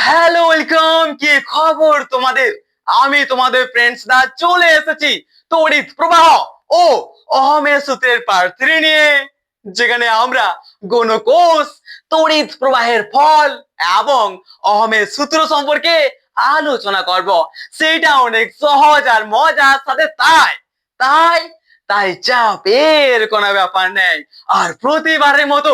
Hello welcome, কি খবর তোমাদের? আমি তোমাদের ফ্রেন্ডস দা চলে এসেছি তড়িৎ প্রবাহ ও অহমের সূত্রের পার্ট 3 নিয়ে, যেখানে আমরা গণকোষ, তড়িৎ প্রবাহের ফল এবং অহমের সূত্র সম্পর্কে আলোচনা করব। সেটা অনেক সহজ আর মজার সাথে, তাই তাই তাই চাপের কোনো ব্যাপার নেই। আর প্রতিবারের মতো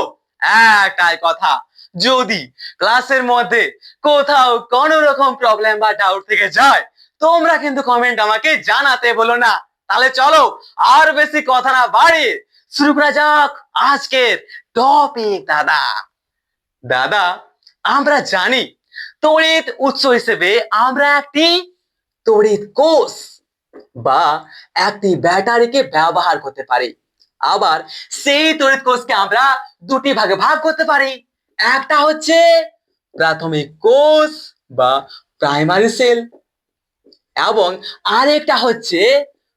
একটাই কথা, যদি ক্লাসের মধ্যে কোথাও কোনো রকম প্রবলেম বা ডাউট থেকে যায়, তোমরা কিন্তু কমেন্ট আমাকে জানাতে বলো না। তাহলে চলো আর বেশি কথা না বাড়িয়ে শুরু করা যাক আজকের টপিক। দাদা দাদা আমরা জানি তড়িৎ উৎস হিসেবে আমরা একটি তড়িৎ কোষ বা একটি ব্যাটারিকে ব্যবহার করতে পারি। আবার সেই তড়িৎ কোষকে আমরা দুটি ভাগে ভাগ করতে পারি। একটা হচ্ছে প্রাথমিক কোষ বা প্রাইমারি সেল, এবং আরেকটা হচ্ছে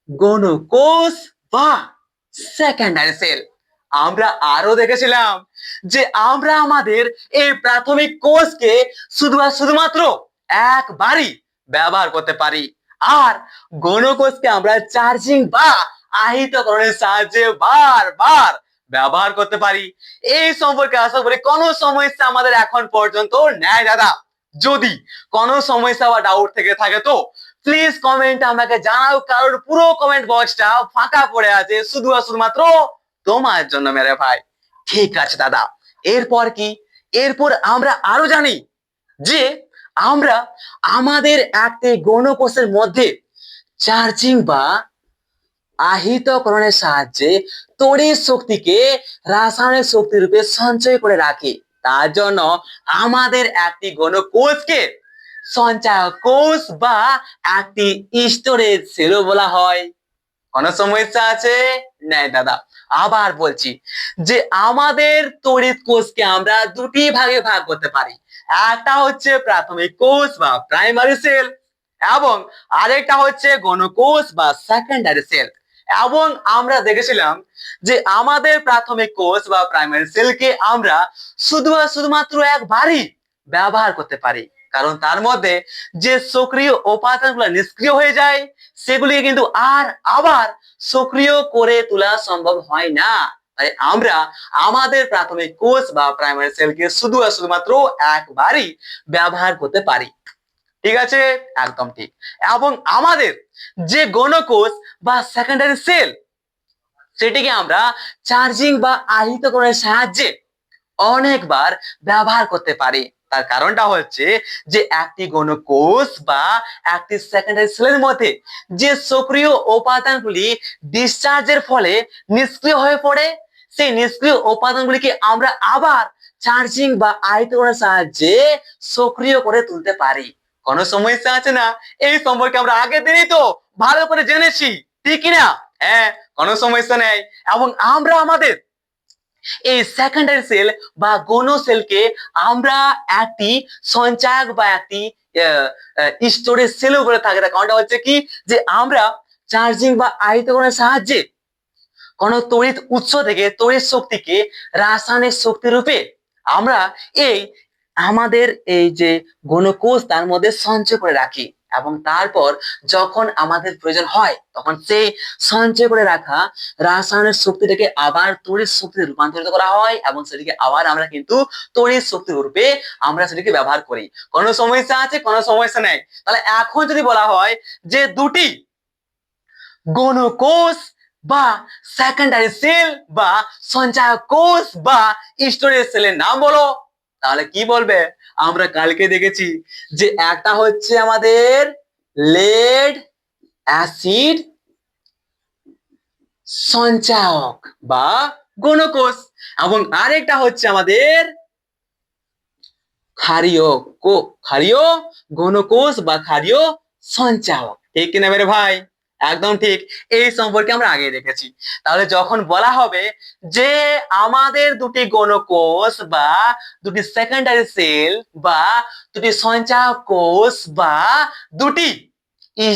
গণকোষ বা সেকেন্ডারি সেল। আমরা আরো দেখেছিলাম যে আমরা আমাদের এই প্রাথমিক কোষকে শুধুমাত্র একবারই ব্যবহার করতে পারি, আর গণকোষকে আমরা চার্জিং বা আহিতকরণের সাহায্যে বারবার ব্যবহার করতে পারি। এই সম্পর্কে আশা করি কোনো সমস্যা আমাদের এখন পর্যন্ত নেই। দাদা যদি কোনো সমস্যা বা ডাউট থেকে থাকে তো প্লিজ কমেন্ট আমাকে জানাও, কারণ পুরো কমেন্ট বক্সটা ফাঁকা পড়ে আছে শুধুমাত্র তোমার জন্য মেরে ভাই। ঠিক আছে দাদা, এরপর কি? এরপর আমরা আরো জানি যে আমরা আমাদের একটি গণকোষের মধ্যে চার্জিং বা আহিতকরণের সাহায্যে তড়িৎ শক্তিকে রাসায়নিক শক্তি রূপে সঞ্চয় করে রাখি। তার জন্য আমাদের একটি গণকোষকে সঞ্চয়ক কোষ বা একটি স্টোরেজ সেলও বলা হয়। কোনো সমস্যা আছে? নাই দাদা, আবার বলছি যে আমাদের তড়িৎ কোষকে আমরা দুটি ভাগে ভাগ করতে পারি। একটা হচ্ছে প্রাথমিক কোষ বা প্রাইমারি সেল, এবং আরেকটা হচ্ছে গণকোষ বা সেকেন্ডারি সেল। এবং আমরা দেখেছিলাম যে আমাদের প্রাথমিক কোষ বা প্রাইমারি সেলকে আমরা শুধুমাত্র একবারই ব্যবহার করতে পারি, কারণ তার মধ্যে যে সক্রিয় উপাদানগুলো নিষ্ক্রিয় হয়ে যায় সেগুলিকে কিন্তু আবার সক্রিয় করে তোলা সম্ভব হয় না। তাই আমরা আমাদের প্রাথমিক কোষ বা প্রাইমারি সেলকে শুধুমাত্র একবারই ব্যবহার করতে পারি। ঠিক আছে, একদম ঠিক। এবং আমাদের যে গণকোষ বা সেকেন্ডারি সেল, সেটিকে আমরা চার্জিং বা আহিতকরণের সাহায্যে অনেকবার ব্যবহার করতে পারি। তার কারণটা হচ্ছে যে একটি গণকোষ বা একটি সেকেন্ডারি সেলের মধ্যে যে সক্রিয় উপাদানগুলি ডিসচার্জের ফলে নিষ্ক্রিয় হয়ে পড়ে, সেই নিষ্ক্রিয় উপাদানগুলিকে আমরা আবার চার্জিং বা আয়তনের সাহায্যে সক্রিয় করে তুলতে পারি। কোনো সমস্যা আছে না? এই সম্পর্কে আমরা আগের দিনই তো ভালো করে জেনেছি, ঠিক কিনা? হ্যাঁ, কোনো সমস্যা নেই। এবং আমরা আমাদের এই সেকেন্ডারি সেল বা গণ সেলকে আমরা একটি সঞ্চয়ক বা একটি স্টোরেজ সেলও বলে থাকি। তার কারণটা হচ্ছে কি, যে আমরা চার্জিং বা আহিতকরণের সাহায্যে কোনো তড়িৎ উৎস থেকে তড়িৎ শক্তিকে রাসায়নিক শক্তি রূপে আমরা এই আমাদের এই যে গণকোষ তার মধ্যে সঞ্চয় করে রাখি, এবং তারপর যখন আমাদের প্রয়োজন হয় তখন সেই সঞ্চয় করে রাখা রাসায়নিক শক্তিটাকে আবার তড়িৎ শক্তিতে রূপান্তরিত করা হয়, এবং সেটিকে আবার আমরা কিন্তু তড়িৎ শক্তি রূপে আমরা সেটিকে ব্যবহার করি। কোনো সমস্যা আছে? কোনো সমস্যা নেই। তাহলে এখন যদি বলা হয় যে দুটি গণকোষ বা সেকেন্ডারি সেল বা সঞ্চয়ক কোষ বা স্টোরেজ সেলের নাম বলো, তাহলে কি বলবে? আমরা কালকে দেখেছি যে একটা হচ্ছে আমাদের লেড অ্যাসিড সঞ্চয়ক বা গণকোষ, এবং আরেকটা হচ্ছে আমাদের ক্ষারীয় গণকোষ বা ক্ষারীয় সঞ্চয়ক। ঠিক কিনা মেরে ভাই? একদম ঠিক। এই সম্পর্কে আমরা আগে দেখেছি। তাহলে যখন বলা হবে যে আমাদের দুটি গণকোষ বা দুটি সেকেন্ডারি সেল বা দুটি সঞ্চয়ক কোষ বা দুটি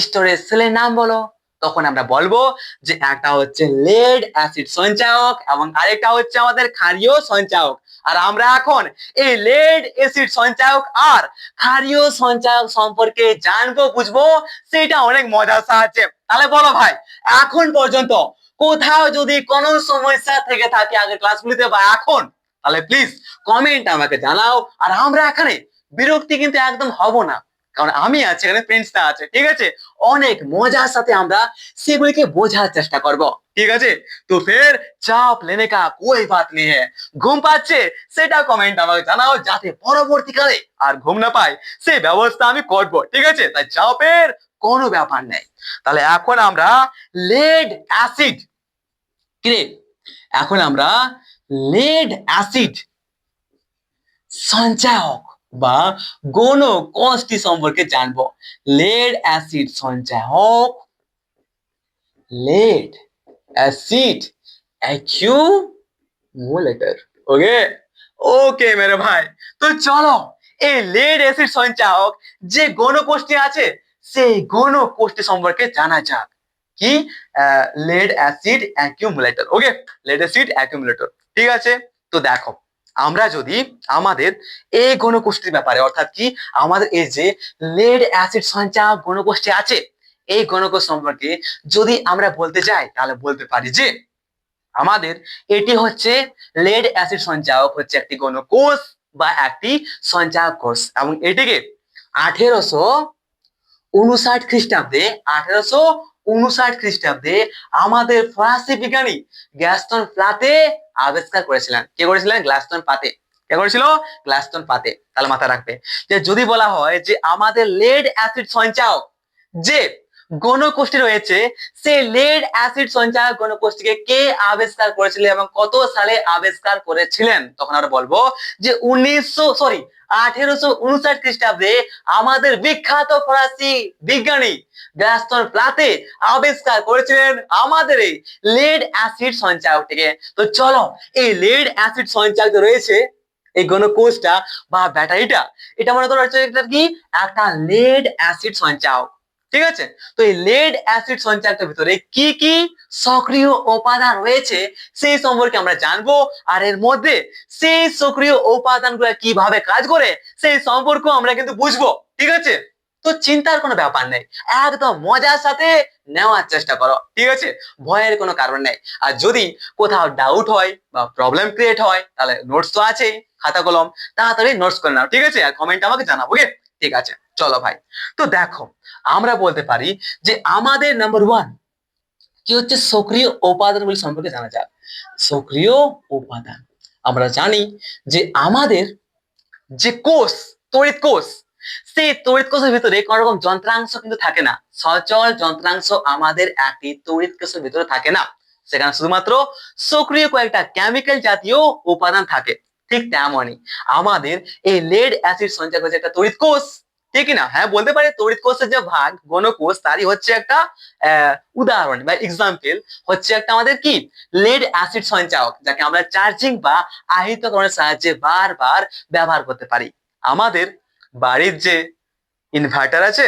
স্টোরেজ সেলের নাম বলো, তখন আমরা বলবো যে একটা হচ্ছে লেড অ্যাসিড সঞ্চয়ক এবং আরেকটা হচ্ছে আমাদের ক্ষারীয় সঞ্চয়ক। আর আমরা এখন এই লেড অ্যাসিড সঞ্চায়ক আর ক্ষারীয় সঞ্চায়ক সম্পর্কে জানবো বুঝবো, সেটা অনেক মজার সাহায্যে। তাহলে বলো ভাই, এখন পর্যন্ত কোথাও যদি কোনো সমস্যা থেকে থাকে আগের ক্লাসগুলিতে বা এখন, তাহলে প্লিজ কমেন্ট আমাকে জানাও। আর আমরা এখানে বিরক্তি কিন্তু একদম হব না, কারণ আমি আছি, এখানে প্রিন্সটা আছে, ঠিক আছে? অনেক মজার সাথে আমরা সেগুলিকে বোঝার চেষ্টা করব, ঠিক আছে? তো ফের চাপ লেনে কা কোই বাত নেই হ্যায়। ঘুম পাচ্ছে সেটা কমেন্ট আমাকে জানাও, যাতে পরবর্তীকালে আর ঘুম না পায় সেই ব্যবস্থা আমি করব, ঠিক আছে? তাই চাপের কোনো ব্যাপার নেই। তাহলে এখন আমরা লেড অ্যাসিড, কি এখন আমরা লেড অ্যাসিড সঞ্চায়ক বা গৌণ কোষটি সম্পর্কে জানবো। লেড অ্যাসিড সঞ্চায়ক, lead acid accumulator. Okay okay মেরে ভাই, তো চলো এই লেড অ্যাসিড সঞ্চায়ক যে গৌণ কোষটি আছে সেই গৌণ কোষটি সম্পর্কে জানা যাক। কি? Lead acid accumulator. Okay, lead acid accumulator, ঠিক আছে? তো দেখো, আমরা যদি আমাদের এই গৌণ কোষটির ব্যাপারে, অর্থাৎ কি আমাদের এই যে লেড অ্যাসিড সঞ্চায়ক গৌণ কোষটি আছে, এই গৌণ কোষ সম্পর্কে যদি আমরা বলতে চাই, তাহলে বলতে পারি যে আমাদের এটি হচ্ছে লেড অ্যাসিড সঞ্চায়ক, হচ্ছে একটি গৌণ কোষ বা একটি সঞ্চায়ক কোষ, এবং এটিকে 1859 খ্রিস্টাব্দে 1859 খ্রিস্টাব্দে আমাদের ফরাসি বিজ্ঞানী গ্যাস্তন প্লাতে আবিষ্কার করেছিলেন। কে করেছিলেন? গ্যাস্তন পাতে। কে করেছিল? গ্যাস্তন পাতে। তাহলে মাথায় রাখবে যে যদি বলা হয় যে আমাদের লেড অ্যাসিড সঞ্চায়ক যে গৌণ কোষটি রয়েছে, সেই লেড অ্যাসিড সঞ্চায়ক গৌণ কোষটিকে কে আবিষ্কার করেছিলেন এবং কত সালে আবিষ্কার করেছিলেন, তখন আমরা বলবো যে 1859 খ্রিস্টাব্দে আমাদের বিখ্যাত ফরাসি বিজ্ঞানী গ্যাস্তন প্লাতে আবিষ্কার করেছিলেন আমাদের এই লেড অ্যাসিড সঞ্চায়কটিকে। তো চলো এই লেড অ্যাসিড সঞ্চায়ক রয়েছে এই গৌণ কোষটা বা ব্যাটারিটা, এটা মনে করো হচ্ছে একটা কি, একটা লেড অ্যাসিড সঞ্চায়ক, ঠিক আছে? তো এই লেড অ্যাসিড সঞ্চায়কের ভিতরে কি কি সক্রিয় উপাদান রয়েছে সেই সম্পর্কে আমরা জানবো, আর এর মধ্যে সেই সক্রিয় উপাদানগুলো কিভাবে কাজ করে সেই সম্পর্ক আমরা কিন্তু বুঝবো, ঠিক আছে? তো চিন্তার কোনো ব্যাপার নেই, একদম মজার সাথে নেওয়ার চেষ্টা করো, ঠিক আছে? ভয়ের কোনো কারণ নেই। আর যদি কোথাও ডাউট হয় বা প্রবলেম ক্রিয়েট হয়, তাহলে নোটস তো আছেই, খাতা কলম, তাড়াতাড়ি নোটস করে নাও, ঠিক আছে? আর কমেন্ট আমাকে জানাবো, ওকে? ঠিক আছে, চলো ভাই। তো দেখো, আমরা বলতে পারি যে আমাদের নাম্বার 1 কি হচ্ছে, সক্রিয় উপাদানগুলি সম্পর্কে জানা যাক। সক্রিয় উপাদান, আমরা জানি যে আমাদের যে কোষ, তড়িৎ কোষ, সেই তড়িৎ কোষের ভিতরে কোন রকম যন্ত্রাংশ কিন্তু থাকে না। সচল যন্ত্রাংশ আমাদের একটি তড়িৎ কোষের ভিতরে থাকে না, সেখানে শুধুমাত্র সক্রিয় কয়েকটা কেমিক্যাল জাতীয় উপাদান থাকে। ঠিক তেমনই আমাদের এই লেড অ্যাসিড সঞ্চায়ক হচ্ছে একটা তড়িৎ কোষ, ঠিক না? হ্যাঁ, বলতে পারি তড়িৎ কোষের যে ভাগ গৌণ কোষ, তারই হচ্ছে একটা উদাহরণ বা এক্সাম্পল হচ্ছে একটা আমাদের কি, লেড অ্যাসিড সঞ্চায়ক, যাকে আমরা চার্জিং বা আহিতকরণের সাহায্যে বারবার ব্যবহার করতে পারি। আমাদের বাড়ির যে ইনভার্টার আছে,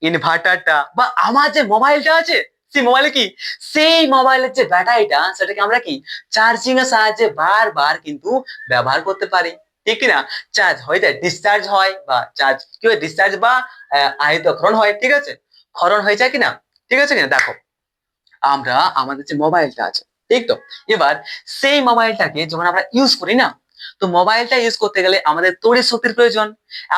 ইনভার্টারটা বা আমার যে মোবাইলটা আছে, সেই মোবাইলে কি, সেই মোবাইলের যে ব্যাটারিটা, সেটাকে আমরা কি চার্জিং এর সাহায্যে বারবার কিন্তু ব্যবহার করতে পারি, ঠিক কিনা? চার্জ হয়ে যায়, ডিসচার্জ হয়, বা চার্জ কি হয়, ডিসচার্জ বা আহিতকরণ হয়, ঠিক আছে? ক্ষরণ হয়ে যায় কিনা, ঠিক আছে কিনা? দেখো, আমরা আমাদের যে মোবাইলটা আছে, ঠিক তো? এবার সেই মোবাইলটাকে যখন আমরা ইউজ করি না, তো মোবাইলটা ইউজ করতে গেলে আমাদের তড়িৎ শক্তির প্রয়োজন,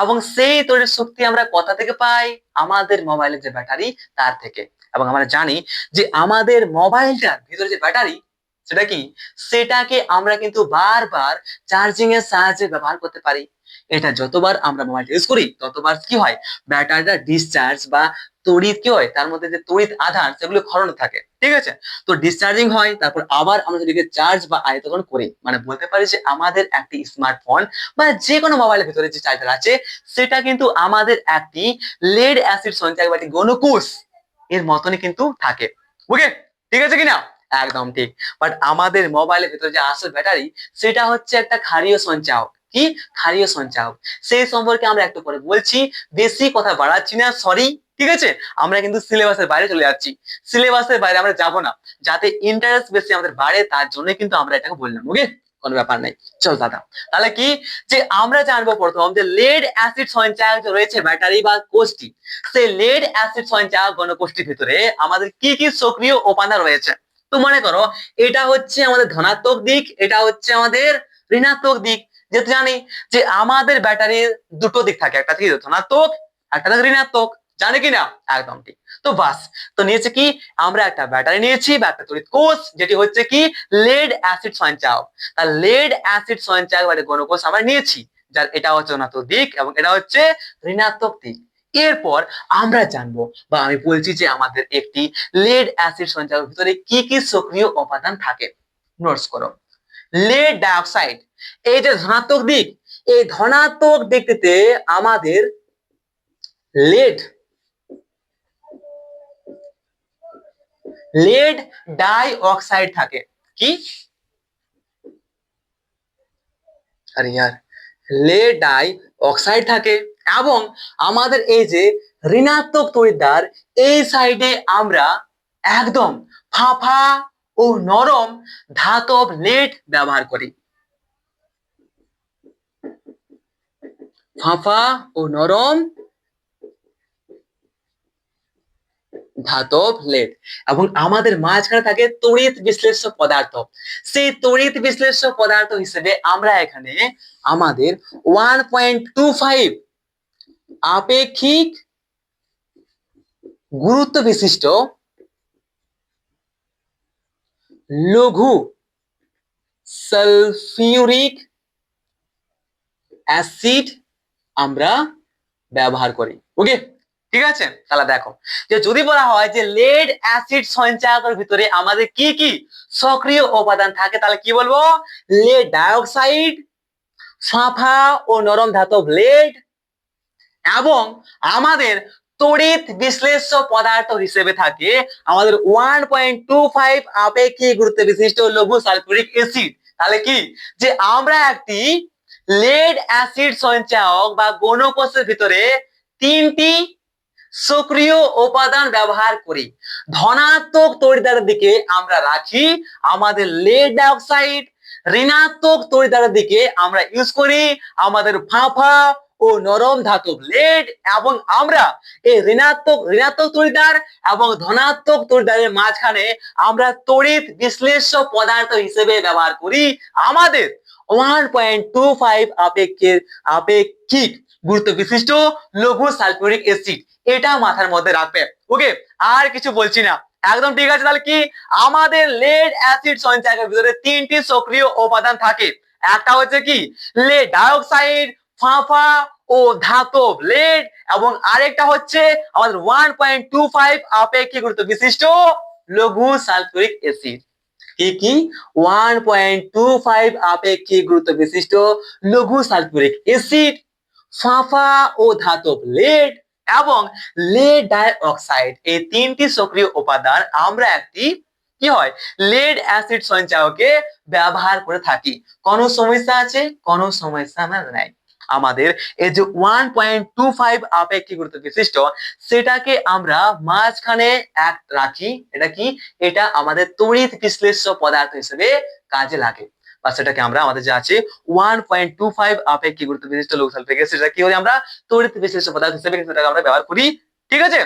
এবং সেই তড়িৎ শক্তি আমরা কোথা থেকে পাই? আমাদের মোবাইলের যে ব্যাটারি, তার থেকে। এবং আমরা জানি যে আমাদের মোবাইলটার ভিতরে যে ব্যাটারি, সেটা কি, সেটাকে আমরা কিন্তু বারবার চার্জিং এর সাহায্যে ব্যবহার করতে পারি। এটা যতবার আমরা মোবাইলটা ইউজ করি, ততবার কি হয়, ব্যাটারিটা ডিসচার্জ বা তড়িৎ কি হয়, তার মধ্যে যে তড়িৎ আধান সেগুলো ক্ষরণ থাকে, ঠিক আছে? তো ডিসচার্জিং হয়, তারপর আবার আমরা সেটাকে চার্জ বা আয়তন করি। মানে বলতে পারি যে আমাদের একটি স্মার্টফোন বা যে কোনো মোবাইলের ভিতরে যে চার্জার আছে, সেটা কিন্তু আমাদের একটি লেড অ্যাসিড সঞ্চায়ক বা একটি গৌণ কোষ এর মতনই কিন্তু থাকে। ওকে, ঠিক আছে কিনা? একদম ঠিক। বাট আমাদের মোবাইলের ভিতরে যে আসল ব্যাটারি, সেটা হচ্ছে একটা ক্ষারীয় সঞ্চায়ক। কি? ক্ষারীয় সঞ্চায়ক। সেই সম্পর্কে আমরা একটু পরে বলছি, বেশি কথা বাড়াচ্ছি না, সরি, ঠিক আছে? আমরা কিন্তু সিলেবাসের বাইরে চলে যাচ্ছি, সিলেবাসের বাইরে আমরা যাব না, যাতে ইন্টারেস্ট বেশি আমাদের বাড়ে, তার জন্য কিন্তু আমরা এটাকে বললাম। ওকে, কোনো ব্যাপার নাই। চল দাদা, তাহলে কি যে আমরা জানবো প্রথম যে লেড অ্যাসিড সঞ্চায়ক যে রয়েছে ব্যাটারি বা কোষটি, সেই লেড অ্যাসিড সঞ্চায়ক ঘনকোষটির ভিতরে আমাদের কি কি সক্রিয় উপাদান রয়েছে। তো মনে করো এটা হচ্ছে আমাদের ধনাত্মক দিক, এটা হচ্ছে আমাদের ঋণাত্মক দিক। যেহেতু জানি যে আমাদের ব্যাটারির দুটো দিক থাকে, একটা থেকে ধনাত্মক, একটা থেকে ঋণাত্মক, জানি কি না? একদম ঠিক। তো বাস, তো নিয়েছে কি আমরা একটা ব্যাটারি নিয়েছি বা একটা তড়িৎ কোষ, যেটি হচ্ছে কি লেড অ্যাসিড সঞ্চায়ক। তার লেড অ্যাসিড সঞ্চায়ক বা ঘনকোষ আমরা নিয়েছি, যার এটা হচ্ছে ধনাত্মক দিক এবং এটা হচ্ছে ঋণাত্মক দিক। এরপর আমরা জানবো বা আমি বলছি যে আমাদের একটি লেড অ্যাসিড সঞ্চায়কের ভিতরে কি কি সক্রিয় উপাদান থাকে। নোটস করো। লেড ডাইঅক্সাইড, এই যে ধনাত্মক দিক, এই ধনাত্মক দিকটিতে আমাদের লেড লেড ডাই অক্সাইড থাকে। কি? আরে ইয়ার, লেড ডাই অক্সাইড থাকে। এবং আমাদের এই যে ঋণাত্মক তড়িৎদ্বার, এই সাইডে আমরা একদম ফাঁপা ও নরম ধাতব লেড ব্যবহার করি। ফাঁপা ও নরম ধাতব লেড। এবং আমাদের মাঝখানে থাকে তড়িৎ বিশ্লেষ্য পদার্থ। সেই তড়িৎ বিশ্লেষ্য পদার্থ হিসেবে আমরা এখানে আমাদের 1.25 আপেক্ষিক গুরুত্ব বিশিষ্ট লঘু সালফিউরিক অ্যাসিড আমরা ব্যবহার করি। ওকে, ঠিক আছে। তাহলে দেখো যে যদি বলা হয় যে লেড অ্যাসিড সঞ্চায়কের ভিতরে আমাদের কি কি সক্রিয় উপাদান থাকে, তাহলে কি বলবো? লেড ডাইঅক্সাইড, ফাঁপা ও নরম ধাতব লেড, এবং আমাদের তড়িৎ বিশ্লেষ্য পদার্থ হিসেবে থাকে আমাদের 1.25 আপেক্ষিক গুরুত্ব বিশিষ্ট লঘু সালফিউরিক অ্যাসিড। তাহলে কি যে আমরা একটি লেড অ্যাসিড সঞ্চায়ক বা গণকোষের ভিতরে তিনটি সক্রিয় উপাদান ব্যবহার করি। ধনাত্মক তড়িৎদ্বারের দিকে আমরা রাখি আমাদের লেড ডাইঅক্সাইড, ঋণাত্মক তড়িৎদ্বারের দিকে আমরা ইউজ করি আমাদের ফাঁপা ও নরম ধাতব লেড, এবং আমরা এই ঋণাত্মক তড়িৎদ্বার এবং ধনাত্মক তড়িৎদ্বারের মাঝখানে আমরা তড়িৎ বিশ্লেষ্য পদার্থ হিসেবে ব্যবহার করি আমাদের 1.25 আপেক্ষিক গুরুত্ব বিশিষ্ট লঘু সালফিউরিক অ্যাসিড। এটা মাথার মধ্যে রাখবে। ওকে, আর কিছু বলছি না, একদম ঠিক আছে। তাহলে কি আমাদের লেড অ্যাসিড সঞ্চায়কের ভিতরে তিনটি সক্রিয় উপাদান থাকে। একটা হচ্ছে কি লেড ডাইঅক্সাইড, ফাঁপা ও ধাতব লেড, এবং আরেকটা হচ্ছে আমাদের 1.25 আপেক্ষিক গুরুত্ব বিশিষ্ট লঘু সালফিউরিক অ্যাসিড। কি কি? 1.25 আপেক্ষিক গুরুত্ব বিশিষ্ট লঘু সালফিউরিক অ্যাসিড, ফাঁপা ও ধাতব লেড এবং লেড ডাইঅক্সাইড। এই তিনটি সক্রিয় উপাদান আমরা একটি কি হয় লেড অ্যাসিড সঞ্চায়কে ব্যবহার করে থাকি। কোন সমস্যা আছে? কোন সমস্যা নাই। আমাদের এই যে 1.25 আপেক্ষিক গুরুত্ব বিশিষ্ট, সেটাকে আমরা মাঝখানে এক রাখি। এটা কি? এটা আমাদের তড়িৎ বিশ্লেষ্য পদার্থ হিসেবে কাজে লাগে। বা সেটাকে আমরা আমাদের যে আছে 1.25 আপেক্ষিক গুরুত্ব বিশিষ্ট লঘু সালফিউরিক অ্যাসিড, সেটা কি করি আমরা তড়িৎ বিশ্লেষ্য পদার্থ হিসেবে সেটাকে আমরা ব্যবহার করি। ঠিক আছে,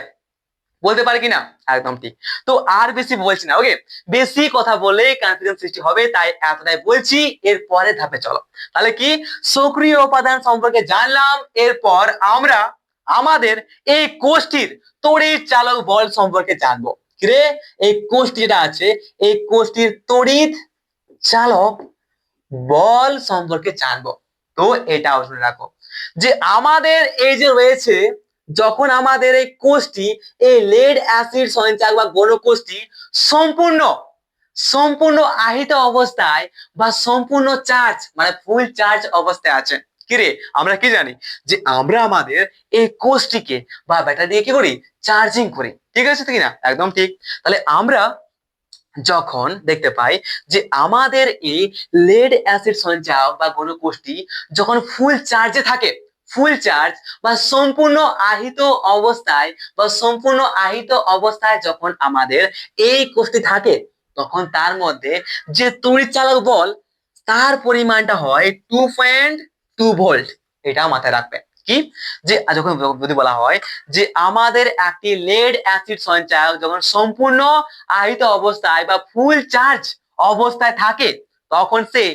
বলতে পারি কিনা? একদম ঠিক। তো আর বেশি বলছি না। ওকে, বেশি কথা বলে কনফিউশন সৃষ্টি হবে, তাই এতটাই বলছি। এর পরে ধাপে চলো। তাহলে কি সক্রিয় উপাদান সম্পর্কে জানলাম, এরপর আমরা আমাদের এই কোষটির তড়িৎ চালক বল সম্পর্কে জানবো। কিরে, এই কোষটি যেটা আছে, এই কোষটির তড়িৎ চালক বল সম্পর্কে জানবো। তো এটা শুনে রাখো যে আমাদের এই যে রয়েছে, যখন আমাদের এই কোষটি এই লেড অ্যাসিড সঞ্চায়ক বা গণকোষটি সম্পূর্ণ সম্পূর্ণ আহিত অবস্থায় বা সম্পূর্ণ চার্জ মানে ফুল চার্জ অবস্থায় আছে। কিরে, আমরা কি জানি যে আমরা আমাদের এই কোষটিকে বা ব্যাটারি দিয়ে কি করি? চার্জিং করি। ঠিক আছে কিনা? একদম ঠিক। তাহলে আমরা যখন দেখতে পাই যে আমাদের এই লেড অ্যাসিড সঞ্চায়ক বা গণকোষটি যখন ফুল চার্জে থাকে, ফুল চার্জ বা সম্পূর্ণ আহিত অবস্থায় যখন আমাদের এই কোষটি থাকে, তখন তার মধ্যে যে তড়িৎ চালক বল তার পরিমাণটা হয় 2.2 ভোল্ট। এটা মাথায় রাখবে কি, যে যখন যদি বলা হয় যে আমাদের একটি লেড অ্যাসিড সঞ্চায়ক যখন সম্পূর্ণ আহিত অবস্থায় বা ফুল চার্জ অবস্থায় থাকে, তখন সে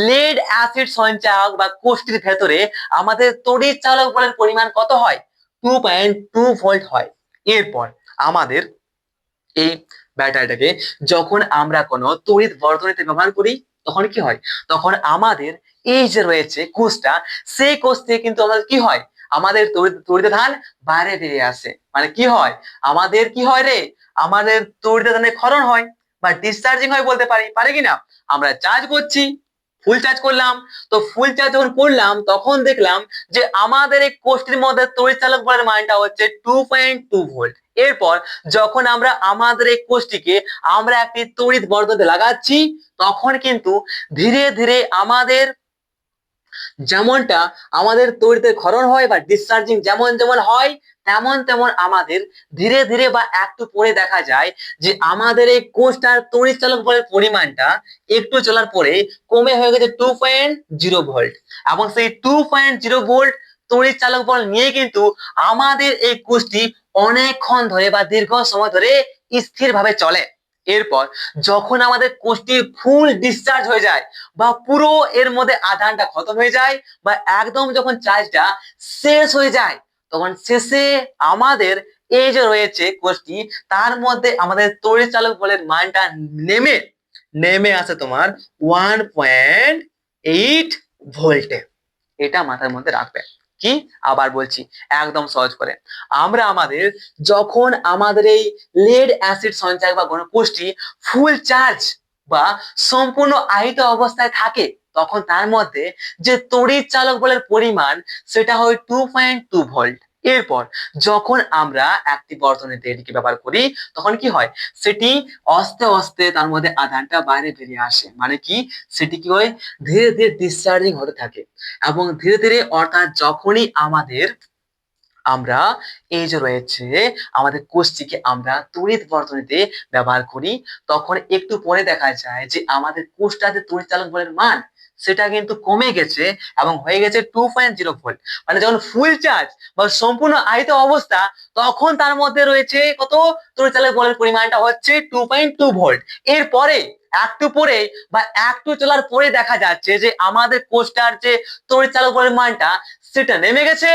লেড অ্যাসিড সঞ্চায়ক বা কোষ্ঠীর ভেতরে আমাদের তড়িৎ চালক বলের পরিমাণ কত হয়? 2.2 ভোল্ট হয়। এরপর আমাদের এই ব্যাটারিটাকে যখন আমরা কোনো তড়িৎ বর্তনীতে ব্যবহার করি, তখন কি হয়? তখন আমাদের এই যে রয়েছে কোষটা, সেই কোষ থেকে কিন্তু আমাদের কি হয়? আমাদের তড়িৎধান বাইরে বেরিয়ে আসে। মানে কি হয়? আমাদের কি হয় রে? আমাদের তড়িৎধানের ক্ষরণ হয় বা ডিসচার্জিং হয় বলতে পারি, পারে কিনা? আমরা চার্জ করছি, ফুল চার্জ করলাম, তো ফুল চার্জ যখন করলাম তখন দেখলাম যে আমাদের এই কোষটির মধ্যে তড়িৎ চালক বলের মানটা হচ্ছে 2.2 ভোল্ট। এরপর যখন আমরা আমাদের এই কোষটিকে আমরা একটি তড়িৎ বর্ধনীতে লাগাচ্ছি, তখন কিন্তু ধীরে ধীরে আমাদের যেমনটা আমাদের তড়িতের ক্ষরণ হয় বা ডিসচার্জিং যেমন যেমন হয়, তেমন তেমন আমাদের ধীরে ধীরে বা একটু পরে দেখা যায় যে আমাদের এই কোষটার তড়িৎ চালক বলের পরিমাণটা একটু চলার পরে কমে হয়ে গেছে 2.0 ভোল্ট। এবং সেই 2.0 ভোল্ট তড়িৎ চালক বল নিয়ে কিন্তু আমাদের এই কোষটি অনেকক্ষণ ধরে বা দীর্ঘ সময় ধরে স্থিরভাবে চলে। এরপর যখন আমাদের কোষটি ফুল ডিসচার্জ হয়ে যায় বা পুরো এর মধ্যে আধানটা খতম হয়ে যায় বা একদম যখন চার্জটা শেষ হয়ে যায়, তখন শেষে আমাদের এই যে রয়েছে কোষটি, তার মধ্যে আমাদের তড়িৎ চালক বলের মানটা নেমে নেমে আসে তোমার 1.8 ভোল্টে। এটা মাথার মধ্যে রাখবে। কি, আবার বলছি একদম সহজ করে, আমরা আমাদের যখন আমাদের এই লেড অ্যাসিড সঞ্চয় বা কোষটি ফুল চার্জ বা সম্পূর্ণ আহিত অবস্থায় থাকে, তখন তার মধ্যে যে তড়িৎ চালক বলের পরিমাণ সেটা হয় 2.2 ভোল্ট। এরপর যখন আমরা একটি বর্তনীতে এটিকে ব্যবহার করি, তখন কি হয়? সেটি আস্তে আস্তে তার মধ্যে আধানটা বাইরে বেরিয়ে আসে। মানে কি, সেটি কি হয়? ধীরে ধীরে ডিসচার্জিং হতে থাকে এবং ধীরে ধীরে, অর্থাৎ যখনই আমরা এই যে রয়েছে আমাদের কোষটিকে আমরা তড়িৎ বর্তনীতে ব্যবহার করি, তখন একটু পরে দেখা যায় যে আমাদের কোষটাতে তড়িৎ চালক বলের মান সেটা কিন্তু কমে গেছে এবং হয়ে গেছে 2.0 ভোল্ট। মানে যখন ফুল চার্জ বা সম্পূর্ণ আহিত অবস্থা, তখন তার মধ্যে রয়েছে কত? তড়িৎ চালক বলের পরিমাণটা হচ্ছে 2.2 ভোল্ট। এরপরে একটু পরে বা একটু চলার পরে দেখা যাচ্ছে যে আমাদের কোষটার যে তড়িৎ চালক বলের মানটা সেটা নেমে গেছে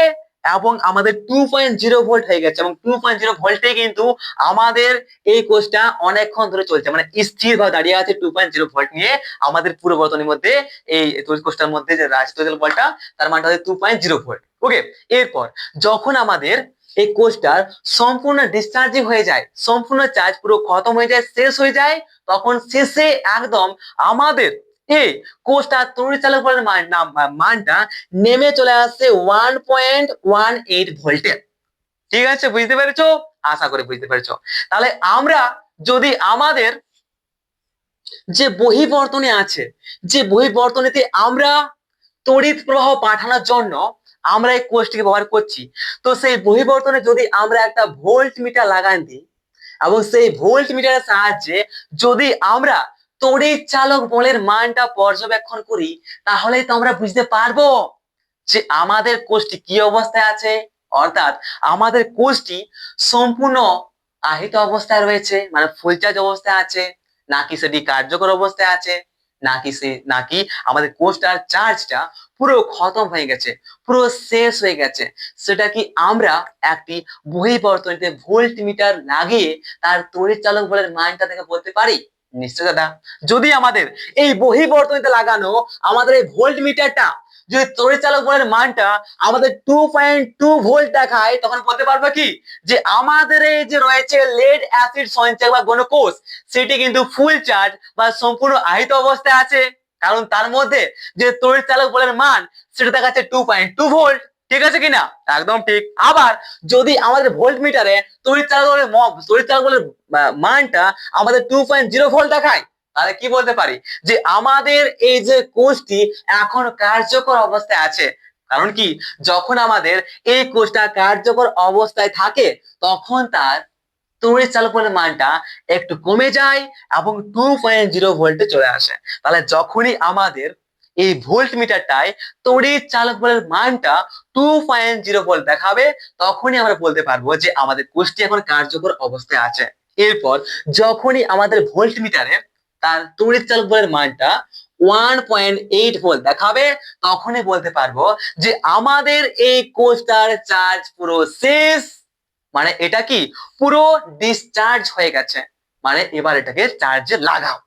এবং আমাদের 2.0 ভোল্ট হয়ে গেছে। এবং 2.0 ভোল্টে কিন্তু আমাদের এই কোষটা অনেকক্ষণ ধরে চলছে, মানে স্থির ভাবে দাঁড়িয়ে আছে 2.0 ভোল্ট নিয়ে। আমাদের পুরো বর্তনীর মধ্যে এই তড়িৎ কোষটার মধ্যে যে রাশি তড়িৎ বলটা, তার মানটা হচ্ছে 2.0 ভোল্ট। ওকে, এরপর যখন আমাদের এই কোষটার সম্পূর্ণ ডিসচার্জিং হয়ে যায়, সম্পূর্ণ চার্জ পুরো খতম হয়ে যায়, শেষ হয়ে যায়, তখন শেষে একদম আমাদের এই কোষটার তড়িৎ চালক বলের মানটা নেমে চলে আসছে 1.18 ভোল্টে। ঠিক আছে, বুঝতে পেরেছো? আশা করি বুঝতে পেরেছো। তাহলে আমরা যদি আমাদের যে বহিবর্তনী আছে, যে বহিবর্তনীতে আমরা তড়িৎ প্রবাহ পাঠানোর জন্য আমরা এই কোষটিকে ব্যবহার করছি, তো সেই বহিবর্তনে যদি আমরা একটা ভোল্ট মিটার লাগাই দিই এবং সেই ভোল্ট মিটারের সাহায্যে যদি আমরা তড়িৎ চালক বলের মানটা পর্যবেক্ষণ করি, তাহলেই তো আমরা বুঝতে পারবো যে আমাদের কোষটি কি অবস্থায় আছে। অর্থাৎ আমাদের কোষটি সম্পূর্ণ আহিত অবস্থায় রয়েছে, মানে ফুল চার্জ অবস্থায় আছে, নাকি সেটি কার্যকর অবস্থায় আছে, নাকি আমাদের কোষটার চার্জটা পুরো খতম হয়ে গেছে, পুরো শেষ হয়ে গেছে। সেটা কি আমরা একটি বহিবর্তনীতে ভোল্ট মিটার লাগিয়ে তার তড়িৎ চালক বলের মানটা থেকে বলতে পারি? নিশ্চয় দাদা। যদি আমাদের এই বহিবর্তনীতে লাগানো আমাদের এই ভোল্ট মিটারটা যদি তড়িৎ চালক বলের মানটা আমাদের 2.2 ভোল্ট দেখায়, তখন বলতে পারবো কি যে আমাদের এই যে রয়েছে লেড অ্যাসিড সঞ্চয় বা গণকোষ, সেটি কিন্তু ফুল চার্জ বা সম্পূর্ণ আহিত অবস্থায় আছে। কারণ তার মধ্যে যে তড়িৎ চালক বলের মান সেটা দেখাচ্ছে 2.2 ভোল্ট। ঠিক আছে কিনা? একদম ঠিক। আবার যদি আমাদের ভোল্ট মিটারে তড়িৎ চালক বলের মানটা আমাদের 2.0 ভোল্ট দেখায়, তাহলে কি বলতে পারি যে আমাদের এই যে কোষটি এখন কার্যকর অবস্থায় আছে। কারণ কি, যখন আমাদের এই কোষটা কার্যকর অবস্থায় থাকে, তখন তার তড়িৎ চালক বলের মানটা একটু কমে যায় এবং 2.0 ভোল্টে চলে আসে। তাহলে যখনই আমাদের এই ভোল্ট মিটারটায় তড়িৎ চালক বলের মানটা 2.0 ভোল্ট দেখাবে, তখনই আমরা বলতে পারবো যে আমাদের কোষটি এখন কার্যকর অবস্থায় আছে। এরপর যখনই আমাদের ভোল্ট মিটারে তার তড়িৎ চালক বলের মানটা 1.8 ভোল্ট দেখাবে, তখনই বলতে পারবো যে আমাদের এই কোষটার চার্জ পুরো শেষ, মানে এটা কি পুরো ডিসচার্জ হয়ে গেছে, মানে এবার এটাকে চার্জে লাগাও।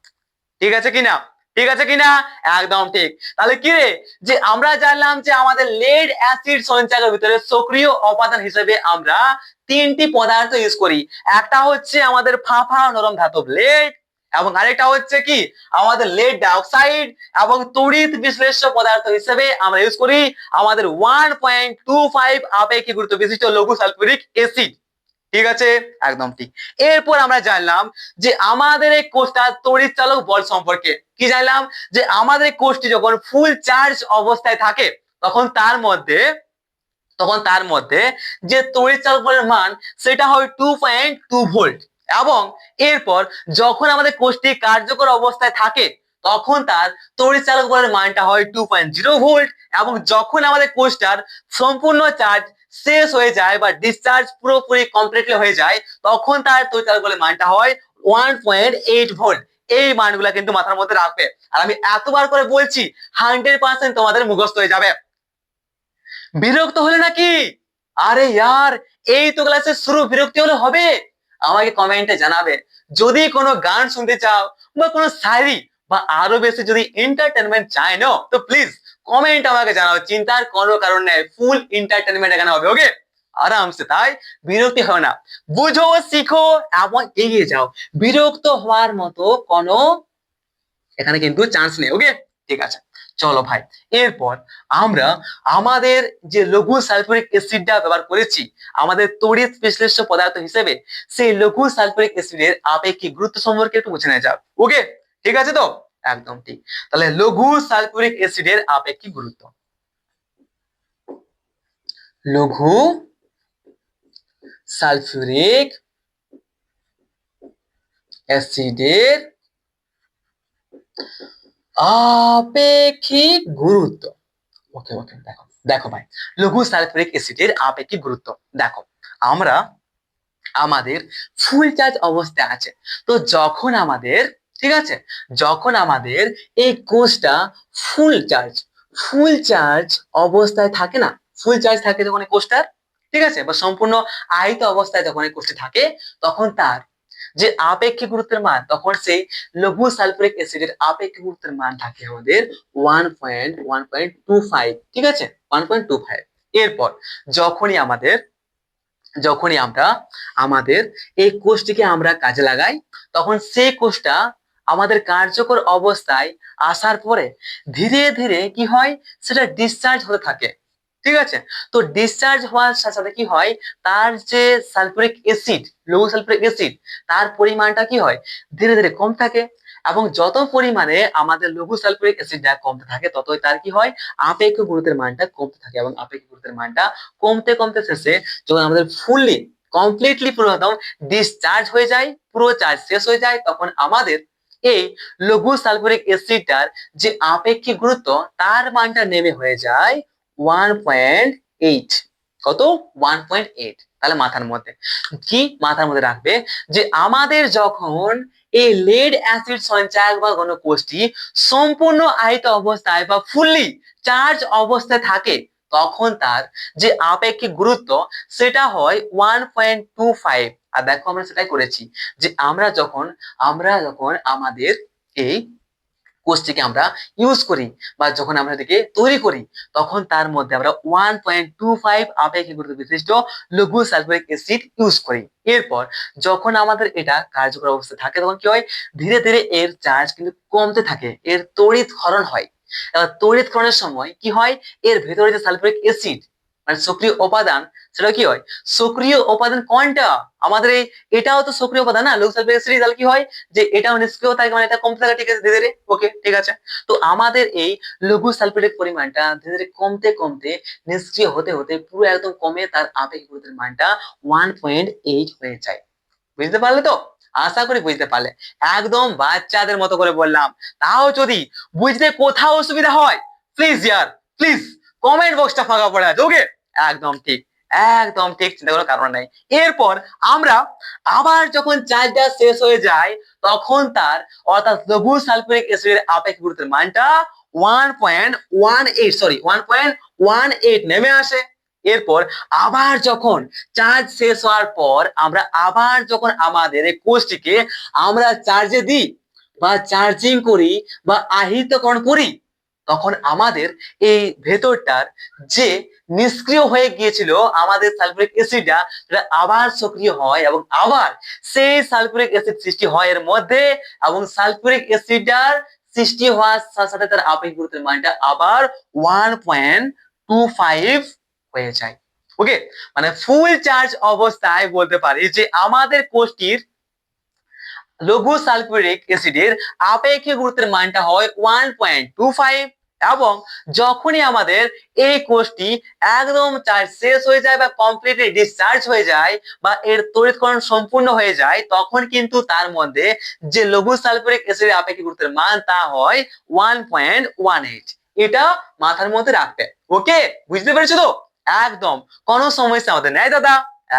ঠিক আছে কিনা? ঠিক আছে কিনা? একদম ঠিক। তাহলে কি রে, যে আমরা জানলাম যে আমাদের লেড অ্যাসিড সঞ্চালকের ভিতরে সক্রিয় উপাদান হিসেবে আমরা তিনটি পদার্থ ইউজ করি। একটা হচ্ছে আমাদের ফাঁপা নরম ধাতব লেড, এবং আরেকটা হচ্ছে কি আমাদের লেড ডাইঅক্সাইড, এবং তড়িৎ বিশ্লেষ্য পদার্থ হিসেবে আমরা ইউজ করি আমাদের 1.25 আপেক্ষিক গুরুত্ব বিশিষ্ট লঘু সালফিউরিক অ্যাসিড। ঠিক আছে, একদম ঠিক। এরপর আমরা জানলাম যে আমাদের এই কোষটার তড়িৎ চালক বল সম্পর্কে। কি জানলাম? যে আমাদের এই কোষটি যখন ফুল চার্জ অবস্থায় থাকে তখন তার মধ্যে যে তড়িৎ চালক বলের মান সেটা হয় 2.2 ভোল্ট, এবং এরপর যখন আমাদের কোষটি কার্যকর অবস্থায় থাকে তখন তার তড়িৎ চালক বলের মানটা হয় 2.0 ভোল্ট, এবং যখন আমাদের কোষটার সম্পূর্ণ চার্জ শেষ হয়ে যায় বা ডিসচার্জ পুরোপুরি কমপ্লিটলি হয়ে যায় তখন তার তড়িৎ চালক বলের মানটা হয় 1.8 ভোল্ট। এই মানগুলা কিন্তু মাথার মধ্যে রাখবে, আর আমি এতবার করে বলছি 100% তোমাদের মুখস্থ হয়ে যাবে। বিরক্ত হলে নাকি? আরে ইয়ার, এই তো ক্লাসের শুরু, বিরক্তি হলে হবে? আমাকে কমেন্টে জানাবে। যদি কোনো গান শুনতে চাও বা কোনো শায়রি বা আরো বেশি যদি এন্টারটেনমেন্ট চাই না, তো প্লিজ কমেন্ট আমাকে জানাও, চিন্তার কোনো কারণ নেই, ফুল এন্টারটেনমেন্ট এখানে হবে। ওকে, আরামসে, তাই বিরক্তি হয় না, বুঝো শিখো এবং এগিয়ে যাও। বিরক্ত হওয়ার মতো কোনো এখানে কিন্তু চান্স নেই। ওকে, ঠিক আছে, চলো ভাই। এরপর আমরা আমাদের যে লঘু সালফিউরিক অ্যাসিডটা ব্যবহার করেছি আমাদের তড়িৎ বিশ্লেষ্য পদার্থ হিসেবে, সেই লঘু সালফিউরিক অ্যাসিডের আপেক্ষিক গুরুত্ব সম্পর্কে একটু বুঝে নেওয়া যাক। ওকে, ঠিক আছে তো? একদম ঠিক। তাহলে লঘু সালফিউরিক অ্যাসিডের আপেক্ষিক গুরুত্ব। লঘু সালফিউরিক অ্যাসিডের আপেক্ষিক গুরুত্ব। ওকে ওকে, দেখো দেখো ভাই, লঘু সালফিউরিক অ্যাসিডের আপেক্ষিক গুরুত্ব দেখো। আমরা আমাদের ফুল চার্জ অবস্থায় আছে, তো যখন আমাদের, ঠিক আছে, যখন আমাদের এই কোষটা ফুল চার্জ অবস্থায় থাকে না, ফুল চার্জ থাকে যখন এই কোষটার, ঠিক আছে, বা সম্পূর্ণ আহিত অবস্থায় যখন এই কোষটি থাকে, তখন তার যে আপেক্ষিক গুরুত্বের মান, তখন সেই লঘু সালফিউরিক অ্যাসিডের আপেক্ষিক গুরুত্বের মান থাকে আমাদের 1.25, ঠিক আছে, 1.25। এরপর যখনই আমরা আমাদের এই কোষটিকে আমরা কাজে লাগাই, তখন সেই কোষটা আমাদের কার্যকর অবস্থায় আসার পরে ধীরে ধীরে কি হয়, সেটা ডিসচার্জ হতে থাকে। ঠিক আছে, তো ডিসচার্জ হওয়ার সাথে সাথে কি হয়, তার যে সালফিউরিক অ্যাসিড, লঘু সালফিউরিক অ্যাসিড, তার পরিমাণটা কি হয়, ধীরে ধীরে কম থাকে, এবং যত পরিমাণে আমাদের লঘু সালফিউরিক অ্যাসিডটা কমতে থাকে ততই তার কি হয়, আপেক্ষিক গুরুত্বের মানটা কমতে থাকে, এবং আপেক্ষিক গুরুত্বের মানটা কমতে কমতে শেষে যখন আমাদের ফুললি কমপ্লিটলি পুরো একদম ডিসচার্জ হয়ে যায়, পুরো চার্জ শেষ হয়ে যায়, তখন আমাদের এই লঘু সালফিউরিক অ্যাসিডটার যে আপেক্ষিক গুরুত্ব তার মানটা নেমে হয়ে যায় 1.8। কত? 1.8। তাহলে মাথার মধ্যে রাখবে যে আমাদের যখন এই লেড অ্যাসিড সঞ্চায়ক বা ঘনকোষটি সম্পূর্ণ আহিত অবস্থায় বা ফুললি চার্জ অবস্থায় থাকে, তখন তার যে আপেক্ষিক গুরুত্ব সেটা হয় 1.25। আর দেখো আমরা সেটাই করেছি, যে আমরা যখন আমাদের এই কোষটিকে আমরা ইউজ করি বা যখন আমরা এটাকে তৈরি করি, তখন তার মধ্যে আমরা 1.25 আপেক্ষিক গুরুত্ব বিশিষ্ট লঘু সালফিউরিক অ্যাসিড ইউজ করি। এরপর যখন আমাদের এটা কার্যকর অবস্থায় থাকে তখন কি হয়, ধীরে ধীরে এর চার্জ কিন্তু কমতে থাকে, এর তড়িৎ ক্ষরণ হয়। এবার তড়িৎ ক্ষরণের সময় কি হয়, এর ভেতরে যে সালফিউরিক অ্যাসিড মানে সক্রিয় উপাদান, সেটা কি হয়, সক্রিয় উপাদান কোনটা আমাদের এটাও তো সক্রিয় উপাদান না, লঘু সালফিউরিক অ্যাসিড, তাহলে কি হয় যে এটাও নিষ্ক্রিয় থাকে, মানে এটা কমতে থাকে। ঠিক আছে, ধীরে ধীরে। ওকে, ঠিক আছে। তো আমাদের এই লঘু সালফিউরিক পরিমাণটা ধীরে ধীরে কমতে কমতে নিষ্ক্রিয় হতে হতে পুরো একদম কমে তার আপেক্ষিক গুরুত্বের মানটা 1.8 হয়ে যায়। বুঝতে পারলে তো? আশা করি বুঝতে পারলে। একদম বাচ্চাদের মতো করে বললাম। তাও যদি বুঝতে কোথাও অসুবিধা হয়, প্লিজ ইয়ার, প্লিজ কমেন্ট বক্সটা ফাঁকা পড়ে আছে। ওকে, একদম ঠিক, একদম ঠিক, চিন্তা করার কারণ নাই। এরপর আমরা আবার যখন চার্জটা শেষ হয়ে যায়, তখন তার অর্থাৎ লঘু সালফিউরিক অ্যাসিডের আপেক্ষিক গুরুত্বের মানটা 1.18 নেমে আসে। এরপর আবার যখন চার্জ শেষ হওয়ার পর আমরা আবার যখন আমাদের এই কোষটিকে আমরা চার্জে দিই বা চার্জিং করি বা আহিতকরণ করি, তখন আমাদের এই ভেতরটার যে নিষ্ক্রিয় হয়ে গিয়েছিল আমাদের সালফিউরিক অ্যাসিডটা, সেটা আবার সক্রিয় হয় এবং আবার সেই সালফিউরিক অ্যাসিড সৃষ্টি হয় এর মধ্যে, এবং সালফিউরিক অ্যাসিডটার সৃষ্টি হওয়ার সাথে সাথে তার আপেক্ষিক গুরুত্বের মানটা আবার 1.25 হয়ে যায়। ওকে, মানে ফুল চার্জ অবস্থায় বলতে পারি যে আমাদের কোষটির লঘু সালফিউরিক অ্যাসিডের আপেক্ষিক গুরুত্বের মানটা হয় 1.25, এবং যখনই আমাদের এই কোষটি একদম চার্জ শেষ হয়ে যায় বা কমপ্লিটলি ডিসচার্জ হয়ে যায় বা এর তড়িৎকরণ সম্পূর্ণ হয়ে যায়, তখন কিন্তু তার মধ্যে যে লঘু সালফিউরিক অ্যাসিডের আপেক্ষিক গুরুত্বের মান তা হয় 1.18। এটা মাথার মধ্যে রাখতে। ওকে, বুঝতে পেরেছো তো? একদম কোনো সমস্যা আমাদের নেই দাদা।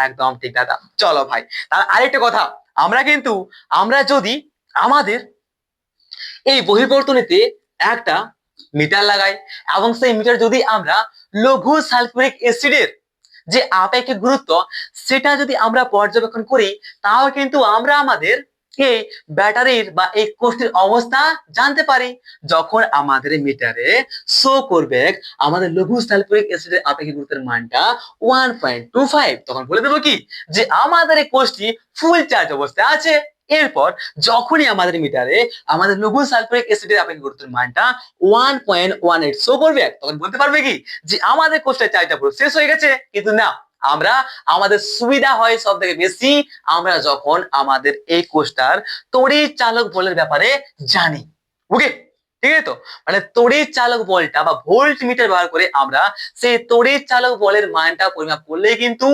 একদম ঠিক দাদা। চলো ভাই, তার আরেকটা কথা, আমরা যদি আমাদের এই বহির্বর্তনীতে একটা মিটার লাগাই এবং সেই মিটার যদি আমরা লঘু সালফিউরিক অ্যাসিডের যে আপেক্ষিক গুরুত্ব সেটা যদি আমরা পর্যবেক্ষণ করি, তাও কিন্তু আমরা আমাদের এই ব্যাটারির বা এই কোষটির অবস্থা জানতে পারি। যখন আমাদের মিটারে শো করবে আমাদের লঘু সালফিউরিক অ্যাসিডের আপেক্ষিক গুরুত্বের মানটা 1.25, তখন বলে দেবো কি যে আমাদের এই কোষটি ফুল চার্জ অবস্থায় আছে। এরপর যখনই আমাদের মিটারে আমাদের লঘু সালফিউরিক অ্যাসিডের আপেক্ষিক গুরুত্বের মানটা 1.18 শো করবে, তখন বলতে পারবে কি যে আমাদের কোষটার চার্জটা পুরো শেষ হয়ে গেছে। কিন্তু না, আমাদের সুবিধা হয় সব থেকে বেশি আমরা যখন আমাদের এই কোষটার তড়িৎ চালক বলের ব্যাপারে জানি। ওকে, ঠিক আছে তো? মানে তড়িৎ চালক বলটা বা ভোল্ট মিটার ব্যবহার করে আমরা সেই তড়িৎ চালক বলের মানটা পরিমাপ করলেই কিন্তু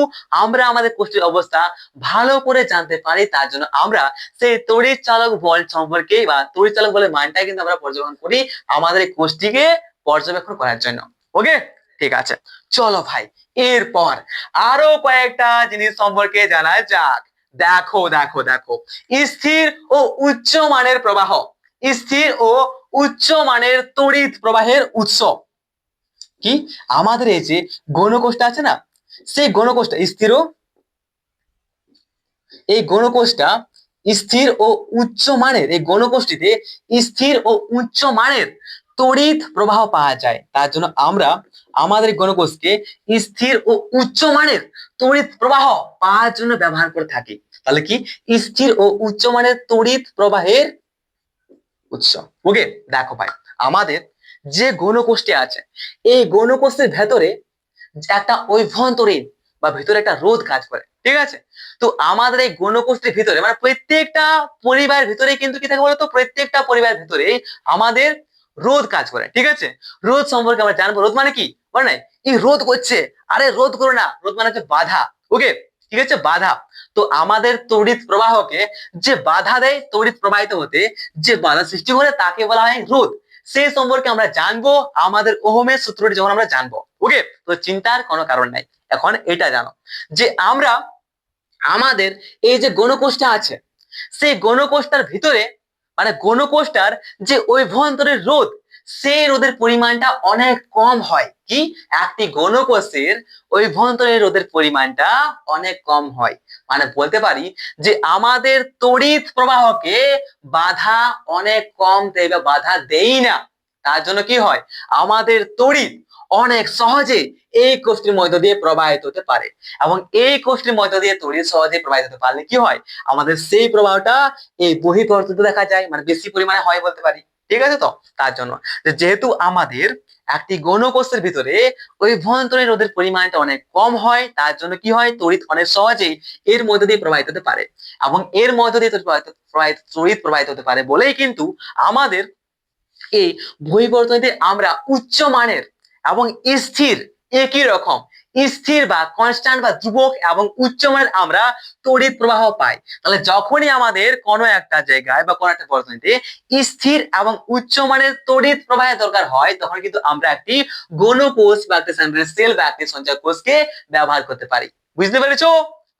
আমরা আমাদের কোষটির অবস্থা ভালো করে জানতে পারি। তার জন্য আমরা সেই তড়িৎ চালক বল সম্পর্কে বা তড়িৎ চালক বলের মানটা কিন্তু আমরা পর্যবেক্ষণ করি আমাদের এই কোষটিকে পর্যবেক্ষণ করার জন্য। ওকে, ঠিক আছে। চলো ভাই, এরপর আরো কয়েকটা জিনিস সম্পর্কে জানা যাক। দেখো দেখো দেখো, স্থির ও উচ্চ মানের প্রবাহ, স্থির ও উচ্চ মানের তড়িৎ প্রবাহের উৎস কি? আমাদের এই যে গণকোষটা আছে না, সেই গণকোষটা স্থির ও এই গণকোষটা স্থির ও উচ্চ মানের, এই গণকোষটিতে স্থির ও উচ্চ মানের তড়িৎ প্রবাহ পাওয়া যায়। তার জন্য আমরা আমাদের গণকোষকে স্থির ও উচ্চ মানের তড়িৎ প্রবাহ পাওয়ার জন্য ব্যবহার করে থাকি। তাহলে কি? স্থির ও উচ্চ মানের তড়িৎ প্রবাহের উৎস। ওকে, দেখো ভাই, আমাদের যে গণকোষটি আছে, এই গণকোষের ভেতরে একটা অভ্যন্তরীণ বা ভিতরে একটা রোধ কাজ করে। ঠিক আছে? তো আমাদের এই গণকোষটির ভিতরে মানে প্রত্যেকটা পরিবারের ভিতরে কিন্তু কি থাকে বলতো? প্রত্যেকটা পরিবারের ভিতরে আমাদের রোধ কাজ করে। ঠিক আছে? রোধ সম্পর্কে আমরা জানবো। রোধ মানে কি? মানে নাই এই রোধ করছে, আরে রোধ করো না, রোধ মানে হচ্ছে বাধা। ওকে, ঠিক আছে, বাধা। তো আমাদের তড়িৎ প্রবাহকে যে বাধা দেয় তড়িৎ প্রবাহিত হতে, যে বাধা সৃষ্টি করে তাকে বলা হয় রোধ। সেই সম্পর্কে আমরা জানবো আমাদের ওহমের সূত্রটি যখন আমরা জানবো। ওকে, তো চিন্তার কোনো কারণ নাই। এখন এটা জানো যে আমরা আমাদের এই যে গণকোষটা আছে, সেই গণকোষটার ভিতরে মানে গণকোষটার যে অভ্যন্তরের রোধ, সেই রোধের পরিমাণটা অনেক কম হয়। কি? একটি গণকোষের অভ্যন্তরের রোধের পরিমাণটা অনেক কম হয়। মানে বলতে পারি যে আমাদের তড়িৎ প্রবাহকে বাধা অনেক কম দেয় বা বাধা দেই না। তার জন্য কি হয়? আমাদের তড়িৎ অনেক সহজে এই কোষটির মধ্য দিয়ে প্রবাহিত হতে পারে, এবং এই কোষটির মধ্য দিয়ে তড়িৎ সহজে প্রবাহিত হতে পারলে কি হয়? আমাদের সেই প্রবাহটা এই বহিঃপ্রবাহিত দেখা যায়, মানে বেশি পরিমাণে হয় বলতে পারি। ঠিক আছে তো? তার জন্য যেহেতু আমাদের একটি গণকোষের ভিতরে অভ্যন্তরীণ রোধের পরিমাণটা অনেক কম হয়, তার জন্য কি হয়? তড়িৎ অনেক সহজেই এর মধ্য দিয়ে প্রবাহিত হতে পারে, এবং এর মধ্য দিয়ে তড়িৎ প্রবাহিত হতে পারে বলেই কিন্তু আমাদের এই বহিঃবর্তনীতে আমরা উচ্চ মানের এবং স্থির একই রকম স্থির বা কনস্ট্যান্ট বা ধ্রুবক এবং উচ্চমানের আমরা তড়িৎ প্রবাহ পাই। তাহলে যখনই আমাদের কোনো একটা জায়গায় বা কোনো একটা বর্তনীতে স্থির এবং উচ্চমানের তড়িৎ প্রবাহের দরকার হয়, তখন কিন্তু আমরা একটি গণকোষ বা একটি সেল বা একটি সঞ্চয় কোষকে ব্যবহার করতে পারি। বুঝতে পেরেছো?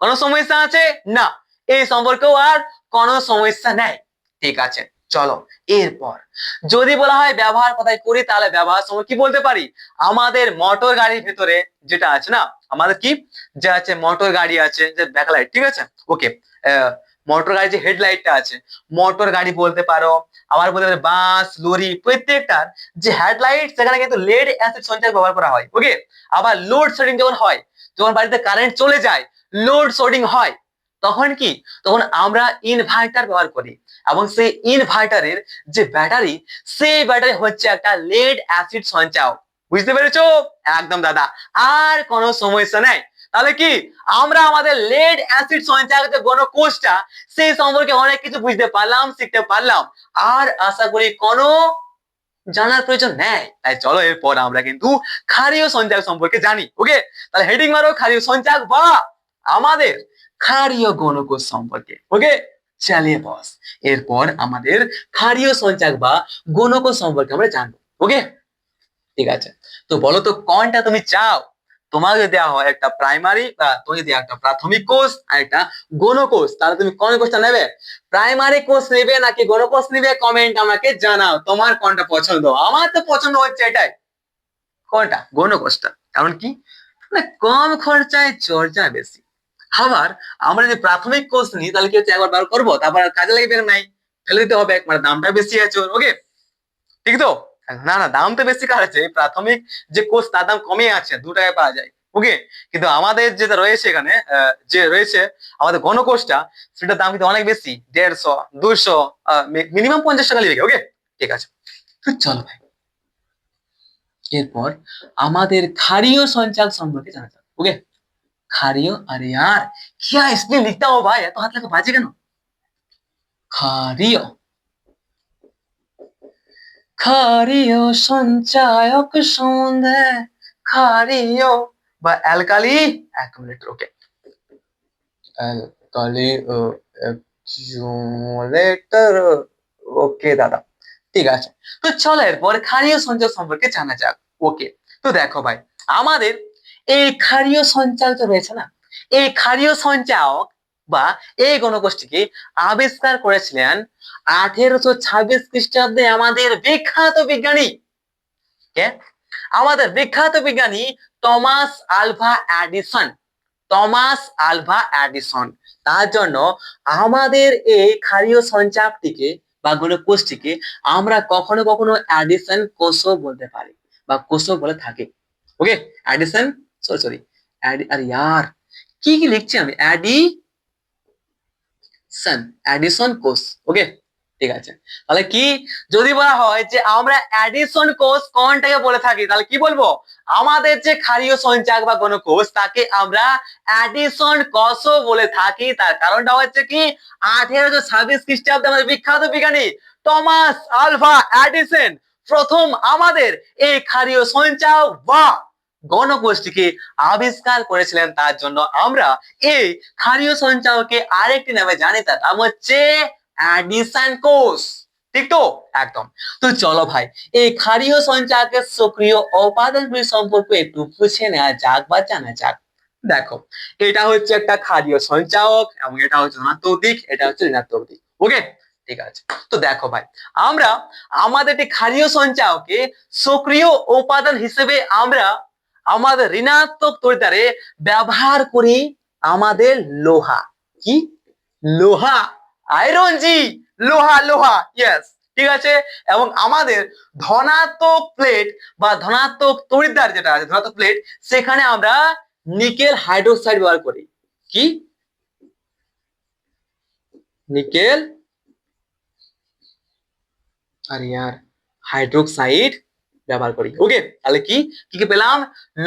কোনো সমস্যা আছে? না, এই সম্পর্কেও আর কোনো সমস্যা নেই। ঠিক আছে, চলো এরপর যদি বলা হয় ব্যবহার কোথায় করি, তাহলে ব্যবহার সময় কি বলতে পারি? আমাদের মোটর গাড়ির ভিতরে যেটা আছে না, আমাদের কি যে আছে মোটর গাড়ি আছে যে ব্যাকলাইট, ঠিক আছে, ওকে, মোটর গাড়ি যে হেডলাইটটা আছে, মোটর গাড়ি বলতে পারো। আবার বলতে পারো বাস, লরি, প্রত্যেকটার যে হেডলাইট সেখানে কিন্তু লেড অ্যাসিড সঞ্চয় ব্যবহার করা হয়। ওকে, আবার লোড শেডিং যখন হয়, যখন বাড়িতে কারেন্ট চলে যায়, লোড শেডিং হয়, তখন কি, তখন আমরা ইনভার্টার ব্যবহার করি এবং সেই ইনভার্টারের যে ব্যাটারি, সেই ব্যাটারি হচ্ছে একটা লেড অ্যাসিড সঞ্চায়ক। বুঝতে পেরেছো? একদম দাদা, আর কোনো সমস্যা নেই। তাহলে কি আমরা আমাদের লেড অ্যাসিড সঞ্চায়ক যে গণকোষটা, সেই সম্পর্কে অনেক কিছু বুঝতে পারলাম, শিখতে পারলাম, আর আশা করি কোনো জানার প্রয়োজন নেই। তাই চলো এরপর আমরা কিন্তু ক্ষারীয় সঞ্চায়ক সম্পর্কে জানি। ওকে, তাহলে হেডিং মারো ক্ষারীয় সঞ্চায়ক বা আমাদের ক্ষারীয় গণকোষ সম্পর্কে। ওকে, চালিয়ে বস। এরপর আমাদের ক্ষারীয় সঞ্চায়ক বা গণকোষ সম্পর্কে আমরা জানবো। ওকে, ঠিক আছে, তো বলো তো কোনটা তুমি চাও? তোমাকে দেওয়া হয় একটা প্রাইমারি বা তোমাকে দেওয়া একটা প্রাথমিক কোষ আর একটা গণকোষ, তাহলে তুমি কোন কোষটা নেবে? প্রাইমারি কোষ নেবে নাকি গণকোষ নেবে? কমেন্ট আমাকে জানাও তোমার কোনটা পছন্দ। আমার তো পছন্দ হচ্ছে এটাই। কোনটা? গণকোষটা। কারণ কি, মানে কম খরচায় চর্চা বেশি। আবার আমরা যদি প্রাথমিক কোষ নিই, তাহলে কি হচ্ছে, একবার বার করবো তারপর আর কাজে লাগবে নাই, ফেলে দিতে হবে, মানে দামটা বেশি আছে। ওকে, ঠিক তো? না না, দাম তো বেশি কার আছে, প্রাথমিক যে কোর্স তার দাম কমে আছে, 2 টাকায় পাওয়া যায়। ওকে, কিন্তু আমাদের যেটা রয়েছে এখানে, যে রয়েছে আমাদের গণকোষটা, সেটার দাম কিন্তু অনেক বেশি, 150, 200, মিনিমাম 50 টাকা লিখে। ওকে, ঠিক আছে, তো চলো ভাই এরপর আমাদের ক্ষারীয় সঞ্চালক সম্পর্কে জানা যাক। ওকে, ক্ষারীয়, আরে यार क्या इसमें लिखता हो भाई, এত হাত লাগা বাজে কেন? ক্ষারীয়, ক্ষারীয় সঞ্চায়ক সম্বন্ধে, ক্ষারীয় বা অ্যালকালি অ্যাকুমুলেটর। ওকে, অ্যালকালি অ্যাকুমুলেটর। ওকে দাদা, ঠিক আছে, তো চলো এরপর ক্ষারীয় সঞ্চায়ক সম্পর্কে জানা যাক। ওকে, তো দেখো ভাই, আমাদের এই ক্ষারীয় সঞ্চায়ক রয়েছে না, এই ক্ষারীয় সঞ্চায়ক বা এই গণকোষটিকে আবিষ্কার করেছিলেন 1826 খ্রিস্টাব্দে আমাদের বিখ্যাত বিজ্ঞানী কে? আমাদের বিখ্যাত বিজ্ঞানী Thomas Alva Edison. Thomas Alva Edison. তার জন্য আমাদের এই ক্ষারীয় সঞ্চায়কটিকে বা গণকোষটিকে আমরা কখনো কখনো এডিসন কোষও বলতে পারি বা কোষও বলে থাকি। ওকে, এডিসন, সরি সরি, আরে यार কি কি লিখছি আমি, এডিসন কোষ। ওকে, ঠিক আছে, তাহলে কি যদি বলা হয় যে আমরা এডিসন কোষ কোনটাকে বলে থাকি, তাহলে কি বলবো? আমাদের যে ক্ষারীয় সঞ্চায়ক বা গণকোষ, তাকে আমরা এডিসন কোষও বলে থাকি। তার কারণটা হচ্ছে কি, 1826 খ্রিস্টাব্দে আমাদের বিখ্যাত বিজ্ঞানী টমাস আলভা এডিসন প্রথম আমাদের এই ক্ষারীয় সঞ্চায়ক বা গণকোষটিকে আবিষ্কার করেছিলেন। তার জন্য আমরা এই ক্ষারীয় সঞ্চায়ককে আরেকটি নামে জানি, তার নাম হচ্ছে এডিসন কোষ। ঠিক তো? একদম। তো চলো ভাই, এই ক্ষারীয় সঞ্চায়কের সক্রিয় উপাদানগুলি সম্পর্কে একটু বুঝে নেওয়া যাক বা জানা যাক। দেখো, এটা হচ্ছে একটা ক্ষারীয় সঞ্চায়ক এবং এটা হচ্ছে ধনাত্মক দিক, এটা হচ্ছে ঋণাত্মক দিক। ওকে, ঠিক আছে, তো দেখো ভাই, আমরা আমাদের এই ক্ষারীয় সঞ্চায়কে সক্রিয় উপাদান হিসেবে আমরা আমাদের ঋণাত্মক তড়িৎদ্বারে ব্যবহার করি আমাদের লোহা। কি? লোহা, আয়রন, জি, লোহা, লোহা, ইয়েস, ঠিক আছে। এবং আমাদের ধনাত্মক প্লেট বা ধনাত্মক তড়িৎদ্বার যেটা আছে, ধনাত্মক প্লেট, সেখানে আমরা নিকেল হাইড্রোক্সাইড ব্যবহার করি। কি? নিকেল, আরে यार হাইড্রোক্সাইড ব্যবহার করি। ওকে, তাহলে কি কি কি পেলাম?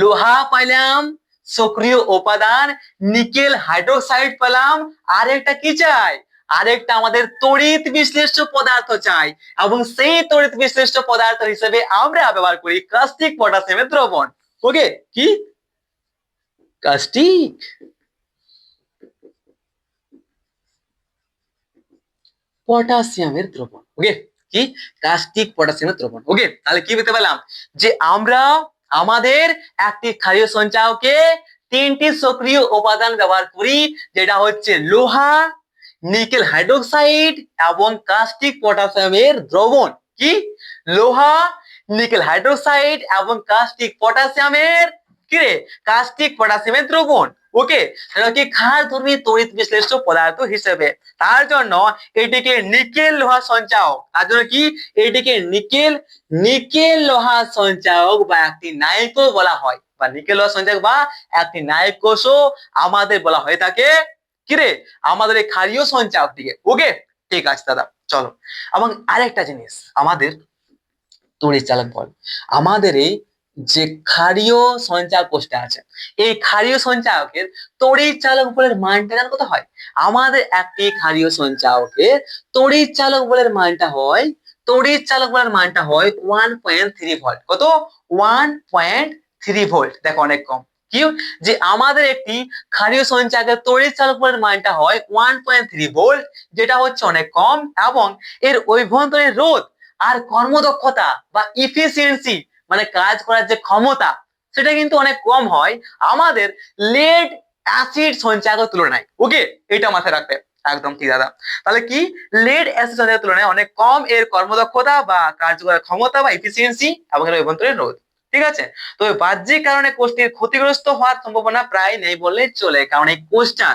লোহা পাইলাম, সক্রিয় উপাদান নিকেল হাইড্রোক্সাইড পেলাম, আর একটা কি চাই? আরেকটা আমাদের তড়িৎ বিশ্লেষ্য পদার্থ চাই, এবং সেই তড়িৎ বিশ্লেষ্য পদার্থ হিসেবে আমরা ব্যবহার করি কাস্টিক পটাশিয়ামের দ্রবণ। ওকে, কি? কাস্টিক পটাশিয়ামের দ্রবণ। ওকে, কি কাস্টিক পটাশিয়ামের দ্রবণ। ওকে, তাহলে কি বলতে পারলাম যে আমরা আমাদের একটি ক্ষারীয় সঞ্চায়কে তিনটি সক্রিয় উপাদান ব্যবহার করি, যেটা হচ্ছে লোহা, নিকেল হাইড্রোক্সাইড এবং কাস্টিক পটাশিয়ামের দ্রবণ। কি লোহা, নিকেল হাইড্রোক্সাইড এবং কাস্টিক পটাশিয়ামের কি রে কাস্টিক পটাশিয়ামের দ্রবণ। ওকে, কি ক্ষারধর্মী তড়িৎ বিশ্লেষ্য পদার্থ হিসেবে। তার জন্য এটিকে নিকেল লোহা সঞ্চায়ক, তার জন্য কি এটিকে নিকেল লোহা সঞ্চায়ক বা একটি নাইকো বলা হয়, বা নিকেল লোহা সঞ্চায়ক বা একটি নাইক কোষও আমাদের বলা হয়ে থাকে কিরে আমাদের এই ক্ষারীয় সঞ্চায়কটিকে। ওকে, ঠিক আছে দাদা, চলো। এবং আরেকটা জিনিস, আমাদের তড়িৎ চালক বল, আমাদের এই যে ক্ষারীয় সঞ্চায়ক কোষটা আছে, এই ক্ষারীয় সঞ্চায়কের তড়িৎ চালক বলের মানটা জানো কত হয়? আমাদের একটি ক্ষারীয় সঞ্চায়কের তড়িৎ চালক বলের মানটা হয় 1.3 ভোল্ট। কত? 1.3 ভোল্ট। দেখো অনেক কম। কি যে আমাদের একটি ক্ষারীয় সঞ্চায়কের তড়িৎ চালক বলের মানটা হয় 1.3 ভোল্ট, যেটা হচ্ছে অনেক কম, এবং এর অভ্যন্তরীণ রোধ আর কর্মদক্ষতা বা ইফিসিয়েন্সি মানে কাজ করার যে ক্ষমতা, সেটা কিন্তু অনেক কম হয় আমাদের লেড অ্যাসিড সঞ্চায়কের তুলনায়। ওকে, এটা মাথায় রাখবে। একদম ঠিক দাদা। তাহলে কি লেড অ্যাসিড সঞ্চায়কের তুলনায় অনেক কম এর কর্মদক্ষতা বা কার্যকর ক্ষমতা বা ইফিসিয়েন্সি এবং এর অভ্যন্তরীণ রোধ। ঠিক আছে, তো বাহ্যিক কারণে কোষটির ক্ষতিগ্রস্ত হওয়ার সম্ভাবনা প্রায় নেই বললেই চলে, কারণ এই কোষটা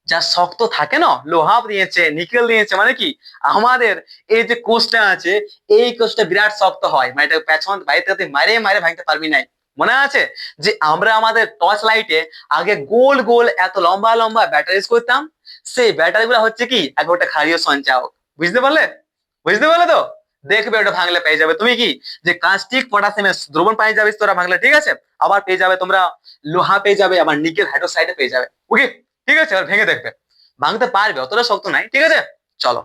যা শক্ত থাকে না, লোহা দিয়েছে, নিকেল দিয়েছে, মানে কি আমাদের এই যে কোষটা আছে, এই কোষটা বিরাট শক্ত হয়, মানে এটা পেছন বাইরে মারে মারে ভাঙতে পারবি নাই। মনে আছে যে আমরা আমাদের টর্চ লাইটে আগে গোল গোল এত লম্বা লম্বা ব্যাটারি ইউজ করতাম, সেই ব্যাটারি গুলো হচ্ছে কি একটা ক্ষারীয় সঞ্চায়ক। বুঝতে পারলে? বুঝতে পারলে তো? দেখবে ওটা ভাঙলে পেয়ে যাবে তুমি কি যে কাস্টিক পটাশিয়ামের দ্রবণ পেয়ে যাবে তোরা ভাঙলে। ঠিক আছে, আবার পেয়ে যাবে তোমরা লোহা পেয়ে যাবে, আবার নিকেল হাইড্রোক্সাইডে পেয়ে যাবে। ওকে, ঠিক আছে, আর ভেঙে দেখবে, ভাঙতে পারবে, অতটা শক্ত নাই। ঠিক আছে, চলো।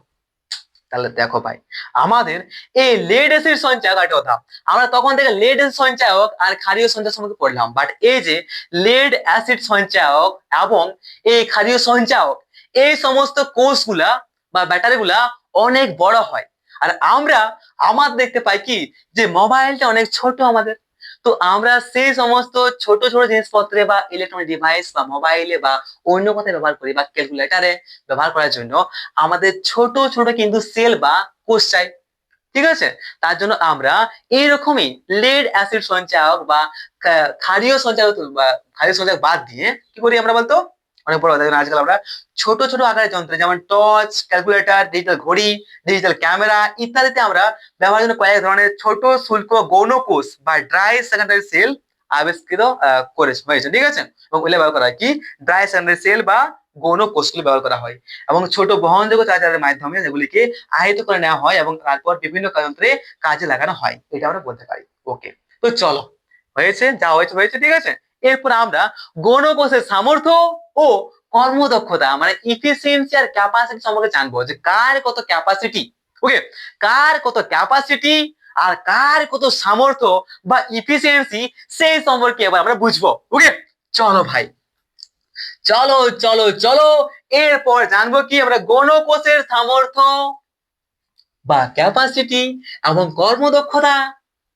তাহলে দেখো ভাই, আমাদের এই লেড অ্যাসিড সঞ্চায়ক একটা কথা, আমরা তখন থেকে লেড অ্যাসিড সঞ্চায়ক আর ক্ষারীয় সঞ্চায়ক সম্পর্কে পড়লাম, বাট এই যে লেড অ্যাসিড সঞ্চায়ক এবং এই ক্ষারীয় সঞ্চায়ক, এই সমস্ত কোষগুলা বা ব্যাটারিগুলা অনেক বড় হয়। আর আমরা দেখতে পাই কি যে মোবাইলটা অনেক ছোট আমাদের, তো আমরা সেই সমস্ত ছোট ছোট জিনিসপত্রে বা ইলেকট্রনিক ডিভাইস বা মোবাইলে বা অন্য কথায় ব্যবহার করি বা ক্যালকুলেটারে ব্যবহার করার জন্য আমাদের ছোট ছোট কিন্তু সেল বা কোষ চাই। ঠিক আছে, তার জন্য আমরা এইরকমই লেড অ্যাসিড সঞ্চায়ক বা ক্ষারীয় সঞ্চায়ক বাদ দিয়ে কি করি আমরা বলতো, অনেক বড় আজকাল আমরা ছোট ছোট আকারের যন্ত্র যেমন টর্চ, ক্যালকুলেটর, ডিজিটাল ঘড়ি, ডিজিটাল ক্যামেরা ইত্যাদিতে আমরা ব্যবহারের জন্য কয়েক ধরনের ছোট শুল্ক গৌণ কোষ বা ড্রাই সেকেন্ডারি সেল আবিষ্কৃত হয়েছে। ঠিক আছে, এবং ওগুলো ব্যবহার করা হয় কি ড্রাই সেকেন্ডারি সেল বা গৌণ কোষগুলো ব্যবহার করা হয়, এবং ছোট বহনযোগ্য চার্জারের মাধ্যমে যেগুলিকে আহিত করে নেওয়া হয় এবং তারপর বিভিন্ন যন্ত্রে কাজে লাগানো হয়, এটা আমরা বলতে পারি। ওকে, তো চলো, হয়েছে যা হয়েছে হয়েছে। ঠিক আছে, এরপর আমরা গৌণ কোষের সামর্থ্য ও কর্মদক্ষতা মানে ইফিসিয়েন্সি আর ক্যাপাসিটি সম্পর্কে জানবো, যে কার কত ক্যাপাসিটি। ওকে, কার কত ক্যাপাসিটি আর কার কত সামর্থ্য বা ইফিসিয়েন্সি, সেই সম্পর্কে এবার আমরা বুঝবো। ওকে, চলো ভাই, চলো চলো চলো। এরপর জানবো কি আমরা গৌণ কোষের সামর্থ্য বা ক্যাপাসিটি এবং কর্মদক্ষতা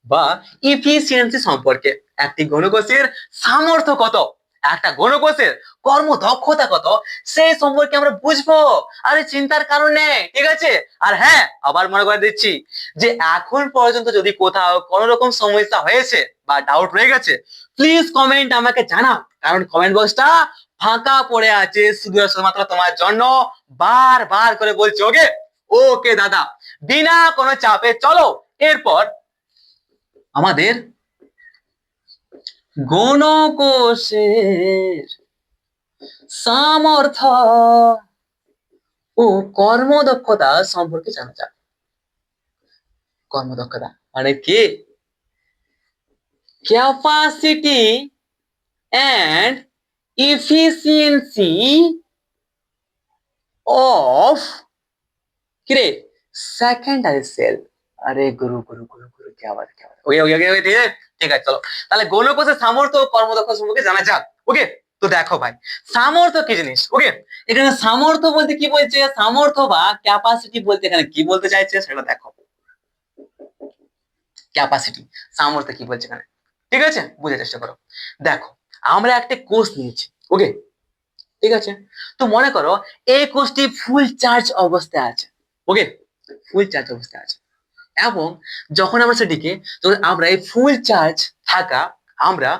বা ইফিসিয়েন্সি সম্পর্কে। একটি গৌণ কোষের সামর্থ্য কত, একটা গৌণ কোষের কর্মদক্ষতা কত, সেই সম্পর্কে আমরা বুঝবো। আরে চিন্তার কারণ নেই। ঠিক আছে, আর হ্যাঁ, আবার মনে করে দিচ্ছি যে এখন পর্যন্ত যদি কোথাও কোনো রকম সমস্যা হয়েছে বা ডাউট রয়ে গেছে, প্লিজ কমেন্ট আমাকে জানাও, কারণ কমেন্ট বক্সটা ফাঁকা পড়ে আছে শুধুমাত্র তোমার জন্য। বারবার করে বলছি। ওকে, ওকে দাদা, বিনা কোনো চাপে চলো। এরপর আমাদের গৌণ কোষের সামর্থ্য ও কর্মদক্ষতা সম্পর্কে জানা যাক। কর্মদক্ষতা মানে কি? ক্যাপাসিটি অ্যান্ড ইফিসিয়েন্সি অফ কিরে সেকেন্ডারি সেল। আরে গুরু গুরু গুরু গুরু কি আবার। ওকে ওকে ওকে, ঠিক আছে, চলো। তাহলে গৌণ কোষের সামর্থ্য ও কর্মদক্ষতা সম্পর্কে জানা যাক। ওকে, তো দেখো ভাই সামর্থ্য কি জিনিস। ওকে, এখানে সামর্থ্য বলতে কি বলছে, সামর্থ্য বা ক্যাপাসিটি বলতে এখানে কি বলতে চাইছে সেটা দেখো। ক্যাপাসিটি, সামর্থ্য কি বলছে এখানে, ঠিক আছে, বুঝার চেষ্টা করো। দেখো আমরা একটা কোর্স নিয়েছি, ওকে, ঠিক আছে, তো মনে করো এই কোর্সটি ফুল চার্জ অবস্থায় আছে, ওকে, ফুল চার্জ অবস্থায় আছে, এবং যখন আমরা সেটিকে, যখন আমরা এই ফুল চার্জ থাকা, আমরা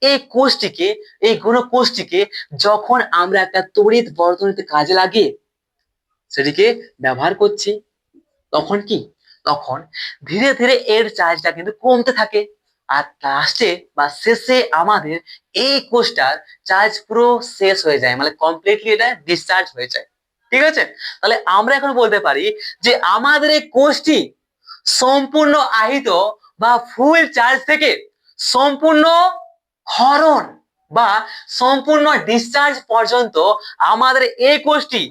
এই কোষটিকে, এই কোনো কোষটিকে যখন আমরা একটা তড়িৎ বর্তনীতে কাজে লাগিয়ে সেটিকে ব্যবহার করছি, তখন কি, তখন ধীরে ধীরে এর চার্জটা কিন্তু কমতে থাকে, আর লাস্টে বা শেষে আমাদের এই কোষটার চার্জ পুরো শেষ হয়ে যায়, মানে কমপ্লিটলি এটা ডিসচার্জ হয়ে যায়, ঠিক আছে। তাহলে আমরা এখন বলতে পারি যে আমাদের এই কোষটি সম্পূর্ণ আহিত বা ফুল চার্জ থেকে সম্পূর্ণ ক্ষরণ বা সম্পূর্ণ ডিসচার্জ পর্যন্ত আমাদের এই কোষটি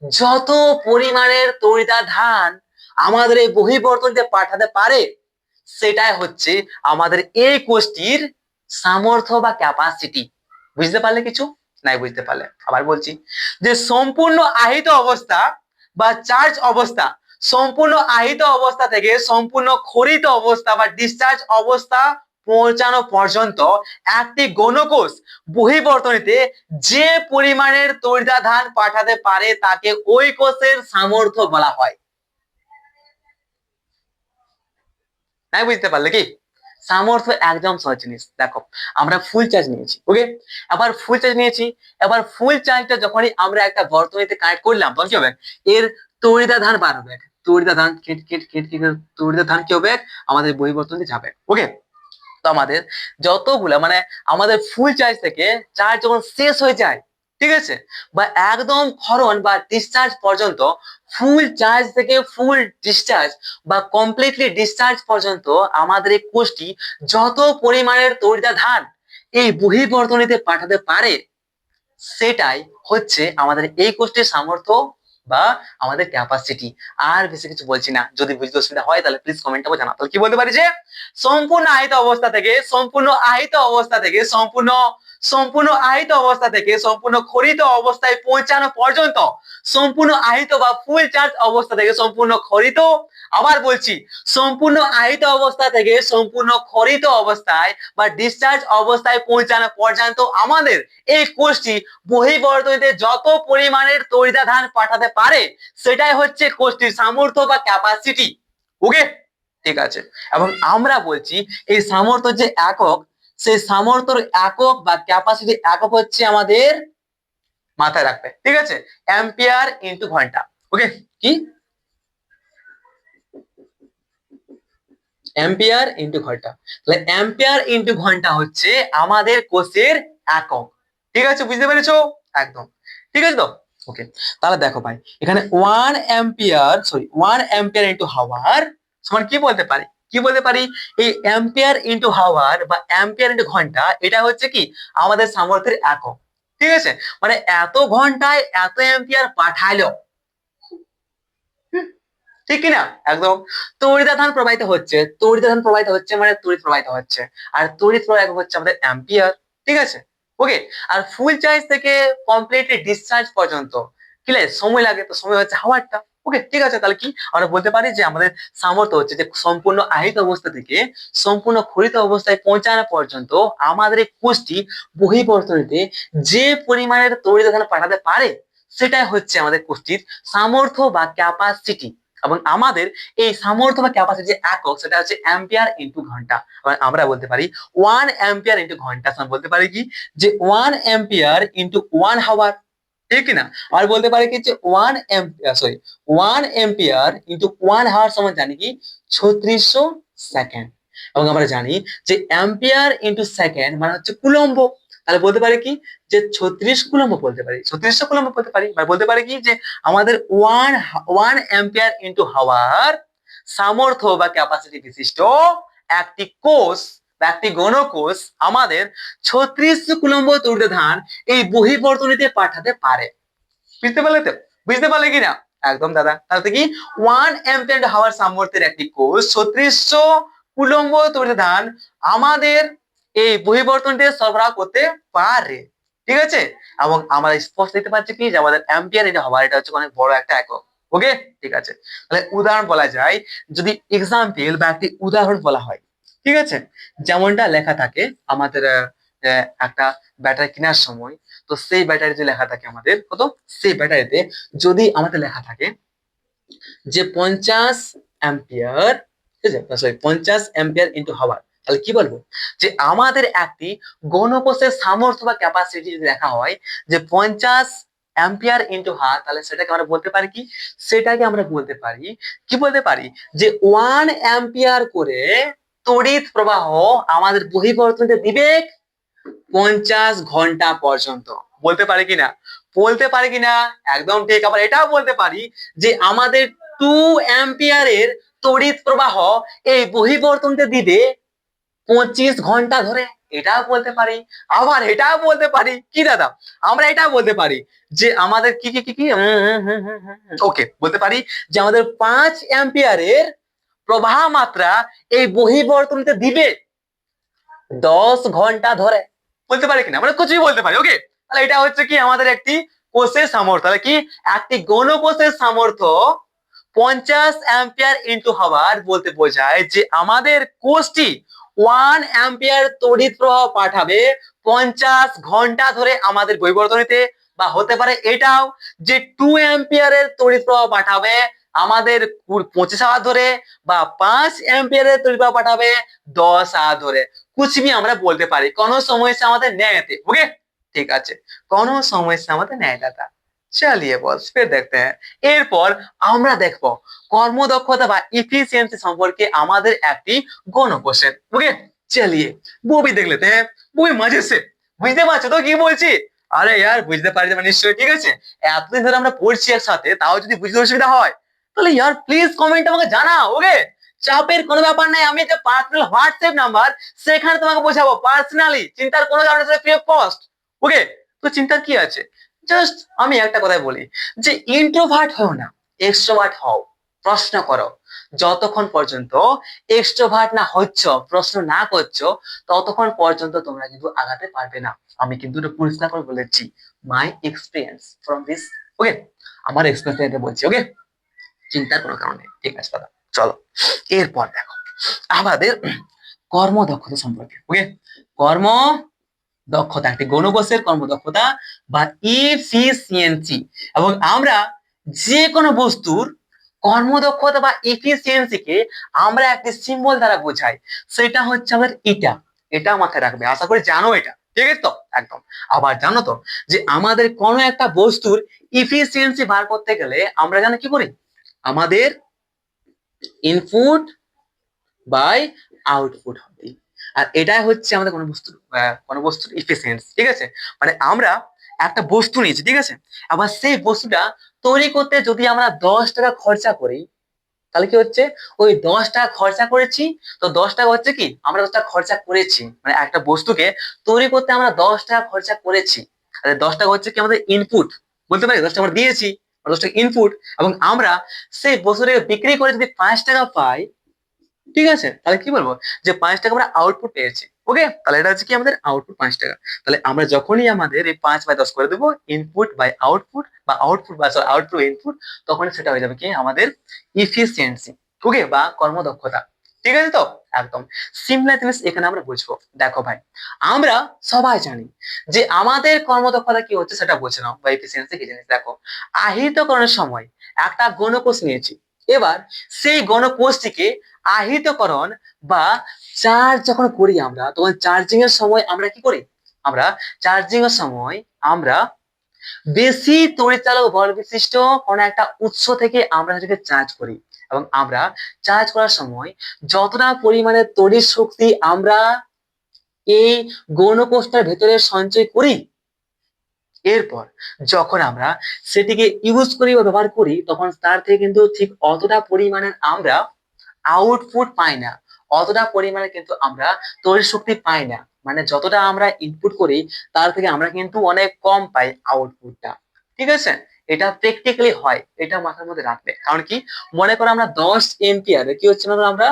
যত পরিমাণের তড়িতাধান আমাদের এই বহির্বর্তনীতে পাঠাতে পারে, সেটাই হচ্ছে আমাদের এই কোষটির সামর্থ্য বা ক্যাপাসিটি। বুঝতে পারলে কিছু, নাই বুঝতে পারলে আবার বলছি, যে সম্পূর্ণ আহিত অবস্থা বা চার্জ অবস্থা, সম্পূর্ণ আহিত অবস্থা থেকে সম্পূর্ণ ক্ষরিত অবস্থা বা ডিসচার্জ অবস্থা পৌঁছানো পর্যন্ত একটি গণকোষ বহির্বর্তনীতে যে পরিমাণের তড়িতাধান পাঠাতে পারে তাকে ওই কোষের সামর্থ্য বলা হয়। নাই বুঝতে পারলে কি, সামর্থ্য একদম সহজ জিনিস। দেখো আমরা ফুল চার্জ নিয়েছি, ওকে, আবার ফুল চার্জ নিয়েছি, এবার ফুল চার্জটা যখনই আমরা একটা বর্তনীতে কানেক্ট করলাম তখন কি হবে, এর তড়িতাধান বার হবে, তড়িতাধান তড়িতাধান কি হবে, আমাদের বহির্বর্তনীতে যাবে, ওকে। তো আমাদের যতগুলা মানে আমাদের ফুল চার্জ থেকে চার্জ যখন শেষ হয়ে যায়, ঠিক আছে, বা একদম ক্ষরণ বা ডিসচার্জ পর্যন্ত, ফুল চার্জ থেকে ফুল ডিসচার্জ বা কমপ্লিটলি ডিসচার্জ পর্যন্ত আমাদের এই কোষটি যত পরিমাণের তড়িতাধান এই বহির্বর্তনীতে পাঠাতে পারে, সেটাই হচ্ছে আমাদের এই কোষটির সামর্থ্য বা আমাদের ক্যাপাসিটি। আর বেশি কিছু বলছি না, যদি বুঝতে অসুবিধা হয় তাহলে প্লিজ কমেন্টে জানাও। তাহলে কি বলতে পারি যে সম্পূর্ণ আহিত অবস্থা থেকে সম্পূর্ণ আহিত অবস্থা থেকে সম্পূর্ণ সম্পূর্ণ আহিত অবস্থা থেকে সম্পূর্ণ ক্ষরিত অবস্থায় পৌঁছানো পর্যন্ত, সম্পূর্ণ আহিত বা ফুল চার্জ অবস্থা থেকে সম্পূর্ণ ক্ষরিত, আবার বলছি, সম্পূর্ণ আহিত অবস্থা থেকে সম্পূর্ণ ক্ষরিত অবস্থায় বা ডিসচার্জ অবস্থায় পৌঁছানো পর্যন্ত আমাদের এই কোষটি বহির্বর্তনীতে যত পরিমাণের তড়িতাধান পাঠাতে পারে, সেটাই হচ্ছে কোষটির সামর্থ্য বা ক্যাপাসিটি, ওকে, ঠিক আছে। এবং আমরা বলছি এই সামর্থ্য যে একক, সেই সামর্থ্যর একক বা ক্যাপাসিটি একক হচ্ছে আমাদের, মাথায় রাখবে, ঠিক আছে, অ্যাম্পিয়ার ইনটু ঘন্টা, ওকে, কি অ্যাম্পিয়ার ইনটু ঘন্টা। তাহলে অ্যাম্পিয়ার ইনটু ঘন্টা হচ্ছে আমাদের কোষের একক, ঠিক আছে, বুঝতে পেরেছো একদম, ঠিক আছে তো, ওকে। তাহলে দেখো ভাই এখানে 1 অ্যাম্পিয়ার ইনটু হাওয়ার সমান কি বলতে পারি, কি বলতে পারি, এই অ্যাম্পিয়ার ইনটু হাওয়ার বা অ্যাম্পিয়ার ইনটু ঘন্টা, এটা হচ্ছে কি আমাদের সামর্থ্যের একক, ঠিক আছে, মানে এত ঘন্টায় এত অ্যাম্পিয়ার পাঠালো, ঠিক কিনা একদম। তড়িতাধান প্রবাহিত হচ্ছে, তড়িতাধান প্রবাহিত হচ্ছে মানে তড়িৎ প্রবাহিত হচ্ছে, আর তড়িৎ প্রবাহিত হচ্ছে আমাদের অ্যাম্পিয়ার, ঠিক আছে, ওকে। আর ফুল চার্জ থেকে কমপ্লিটলি ডিসচার্জ পর্যন্ত কি লাগে, সময় লাগে, তো সময় হচ্ছে হাওয়ারটা, ওকে, ঠিক আছে। তাহলে কি আমরা বলতে পারি যে আমাদের সামর্থ্য হচ্ছে যে সম্পূর্ণ আহিত অবস্থা থেকে সম্পূর্ণ ক্ষরিত অবস্থায় পৌঁছানো পর্যন্ত আমাদের এই কোষটি বহির্বর্তনীতে যে পরিমাণের তড়িতাধান পাঠাতে পারে, সেটাই হচ্ছে আমাদের কোষটির সামর্থ্য বা ক্যাপাসিটি। এবং আমাদের এই সামর্থ্য বা ক্যাপাসিটি একক, সেটা হচ্ছে অ্যাম্পিয়ার ইনটু ঘন্টা। আমরা বলতে পারি 1 অ্যাম্পিয়ার ইনটু ঘন্টা সমান বলতে পারি কি যে 1 অ্যাম্পিয়ার ইনটু 1 হাওয়ার, ঠিক না। আর বলতে পারি কি যে 1 অ্যাম্পিয়ার ইনটু 1 হাওয়ার সমান জানি কি 3600 সেকেন্ড। এবং আমরা জানি যে অ্যাম্পিয়ার ইনটু সেকেন্ড মানে হচ্ছে কুলম্ব, তাহলে বলতে পারি কি যে 36 কুলম্ব বলতে পারি, 3600 কুলম্ব বলতে পারি। বা বলতে পারি কি যে আমাদের ওয়ান অ্যাম্পিয়ার ইনটু হাওয়ার সামর্থ্য বা ক্যাপাসিটি বিশিষ্ট একটি কোষ বা একটি গণকোষ আমাদের 3600 কুলম্ব তড়িতাধান এই বহির্বর্তনীতে পাঠাতে পারে। বুঝতে পারলে তো, বুঝতে পারলে কিনা একদম দাদা। তাহলে কি 1 অ্যাম্পিয়ার হাওয়ার সামর্থ্যের একটি কোষ 3600 কুলম্ব তড়িতাধান আমাদের এই বহিবর্তনটি সরবরাহ করতে পারে। ঠিক আছে, এবং আমরা স্পষ্ট দেখতে পাচ্ছি কি যে আমাদের অ্যাম্পিয়ার এটা হওয়ার এটা হচ্ছে অনেক বড় একটা একক। ওকে, ঠিক আছে, তাহলে উদাহরণ বলা যায়, যদি এক্সাম্পল বা একটি উদাহরণ বলা হয়, ঠিক আছে, যেমনটা লেখা থাকে আমাদের একটা ব্যাটারি কেনার সময়, তো সেই ব্যাটারি যে লেখা থাকে আমাদের কত, সেই ব্যাটারিতে যদি আমাদের লেখা থাকে যে 50 অ্যাম্পিয়ার, ঠিক আছে, সরি 50 অ্যাম্পিয়ার ইন্টু হাওয়ার, তাহলে কি বলবো যে আমাদের একটি গণকোষের সামর্থ্য বা ক্যাপাসিটি যদি লেখা হয় যে 50 অ্যাম্পিয়ার ইন্টু হাওয়ার, তাহলে সেটাকে আমরা বলতে পারি কি, সেটাকে আমরা বলতে পারি কি, বলতে পারি যে 1 অ্যাম্পিয়ার করে তড়িৎ প্রবাহ আমাদের বহিবর্তনীতে দিবে 50 ঘন্টা পর্যন্ত। বলতে পারি কিনা, বলতে পারি কিনা, একদম ঠিক। আবার এটাও বলতে পারি যে আমাদের 2 অ্যাম্পিয়ারের তড়িৎ প্রবাহ এই বহিবর্তনীতে দিবে 25 ঘন্টা ধরে, এটাও বলতে পারি। আবার এটাও বলতে পারি কি দাদা, আমরা এটাও বলতে পারি যে আমাদের কি কি কি কি ওকে, বলতে পারি যে আমাদের 5 অ্যাম্পিয়ারের প্রবাহ মাত্রা এই বহিবর্তনীতে দিবে 10 ঘন্টা ধরে। বলতে পারি কিনা, মানে কিছুই বলতে পারি। ওকে, তাহলে এটা হচ্ছে কি আমাদের একটি কোষের সামর্থ্য, তাহলে কি একটি গণকোষের সামর্থ্য 50 অ্যাম্পিয়ার ইন্টু হাওয়ার বলতে বোঝায় যে আমাদের কোষটি 1 অ্যাম্পিয়ার তড়িৎ প্রবাহ পাঠাবে 50 ঘন্টা ধরে আমাদের বহিবর্তনীতে, বা হতে পারে এটাও যে 2 অ্যাম্পিয়ারের তড়িৎ প্রবাহ পাঠাবে আমাদের 25 আওয়ার ধরে, বা 5 অ্যাম্পিয়ারের তড়িৎ প্রবাহ পাঠাবে 10 আওয়ার ধরে। कुछ भी আমরা বলতে পারি, কোনো সমস্যা আমাদের নেই এতে। ওকে, ঠিক আছে, কোনো সমস্যা আমাদের নেই দাদা। চলিয়ে বস ফির দেখতে হ্যাঁ। এরপর আমরা দেখবো কর্মদক্ষতা বা ইফিসিয়েন্সি সম্পর্কে আমাদের একটি গণকোষের। ওকে, চলিয়ে বই দেখ লেতে হ্যাঁ, বই মজে সে। বুঝতে পারছো তো কি বলছি? আরে यार বুঝতে পারি যাবে নিশ্চয়ই, ঠিক আছে। এতদিন ধরে আমরা পড়ছি একসাথে, তাও যদি বুঝতে অসুবিধা হয় তাহলে यार প্লিজ কমেন্ট আমাকে জানাও। ওকে, চাপের কোনো ব্যাপার নাই, আমি যে পার্সোনাল হোয়াটসঅ্যাপ নাম্বার সেখানে তোমাকে বোঝাবো পার্সোনালি, চিন্তার কোনো কারণ নেই, ফ্রি অফ কস্ট। ওকে, তো চিন্তার কি আছে, জাস্ট আমি একটা কথাই বলি যে ইন্ট্রোভার্ট হও না, এক্সট্রোভার্ট হও। প্রশ্ন করো, যতক্ষণ পর্যন্ত এক্সট্রোভার্ট না হচ্ছ, প্রশ্ন না করছো, ততক্ষণ পর্যন্ত তোমরা কিন্তু আগাতে পারবে না। আমি কিন্তু এটা পরিষ্কার করে বলেছি, মাই এক্সপিরিয়েন্স ফ্রম দিস। ওকে, আমার এক্সপিরিয়েন্স বলছি। ওকে, চিন্তার কোনো কারণ নেই, ঠিক আছে দাদা। চলো এরপর দেখো আমাদের কর্মদক্ষতা সম্পর্কে। ওকে, কর্ম দক্ষতা একটি গণকোষের কর্মদক্ষতা বা ইফিসিয়েন্সি, এবং আমরা যে কোনো বস্তুর কর্মদক্ষতা বা এফিসিয়েন্সিকে আমরা একটি সিম্বল দ্বারা বোঝাই, সেটা হচ্ছে আমাদের ইটা। এটা মাথায় রাখবে, আশা করি জানো এটা, ঠিক আছে তো একদম। আবার জানো তো যে আমাদের কোনো একটা বস্তুর ইফিসিয়েন্সি বার করতে গেলে আমরা জানো কি করি, আমাদের ইনপুট বাই আউটপুট হবে, আর এটাই হচ্ছে আমাদের কোনো বস্তুর ইফিসিয়েন্সি। ঠিক আছে, মানে আমরা একটা বস্তু নিয়েছি, ঠিক আছে, আবার সেই বস্তুটা তৈরি করতে যদি আমরা 10 টাকা খরচা করি, তাহলে কি হচ্ছে, ওই 10 টাকা খরচা করেছি, তো 10 টাকা হচ্ছে কি আমরা 10 টাকা খরচা করেছি, মানে একটা বস্তুকে তৈরি করতে আমরা 10 টাকা খরচা করেছি, আর 10 টাকা হচ্ছে কি আমাদের ইনপুট। বলতে পারি 10 টাকা আমরা দিয়েছি, 10 টাকা ইনপুট, এবং আমরা সেই বস্তুটাকে বিক্রি করে যদি 5 টাকা পাই, ঠিক আছে, তাহলে কি বলবো যে 5 টাকা আমরা আউটপুট পেয়েছি। ওকে, তাহলে এটা হচ্ছে কি আমাদের আউটপুট 5 টাকা। তাহলে আমরা যখনই আমাদের এই 5/10 করে দেবো ইনপুট বাই আউটপুট, বা আউটপুট বা আউটপুট ইনপুট, তখনই সেটা হয়ে যাবে কি আমাদের ইফিসিয়েন্সি। ওকে, বা কর্মদক্ষতা। ঠিক আছে তো একদম। সিমিলার জিনিস এখানে আমরা বুঝবো। দেখো ভাই, আমরা সবাই জানি যে আমাদের কর্মদক্ষতা কি হচ্ছে সেটা বুঝে নাও, বা এফিসিয়েন্সি কি জিনিস। দেখো, আহিতকরণের সময় একটা গণকোষ নিয়েছি, এবার সেই গণকোষটিকে আহিতকরণ বা চার্জ যখন করি আমরা, তখন চার্জিং এর সময় আমরা কি করি, আমরা চার্জিং এর সময় আমরা বেশি তড়িৎচালক বল বিশিষ্ট কোনো একটা উৎস থেকে আমরা সেটাকে চার্জ করি, এবং আমরা চার্জ করার সময় যতটা পরিমাণে তড়িৎ শক্তি আমরা এই গৌণকোষটার ভেতরে সঞ্চয় করি, এরপর যখন আমরা সেটিকে ইউজ করি বা ব্যবহার করি, তখন তার থেকে কিন্তু ঠিক অতটা পরিমাণের আমরা আউটপুট পাই না, অতটা পরিমাণে কিন্তু আমরা তড়িৎ শক্তি পাই না। মানে যতটা আমরা ইনপুট করি তার থেকে আমরা কিন্তু অনেক কম পাই আউটপুটটা। ঠিক আছে, এটা প্র্যাকটিক্যালি হয়, এটা মাথার মধ্যে রাখবে। কারণ কি, মনে করো আমরা 10 এম্পিয়ার কি হচ্ছে না, আমরা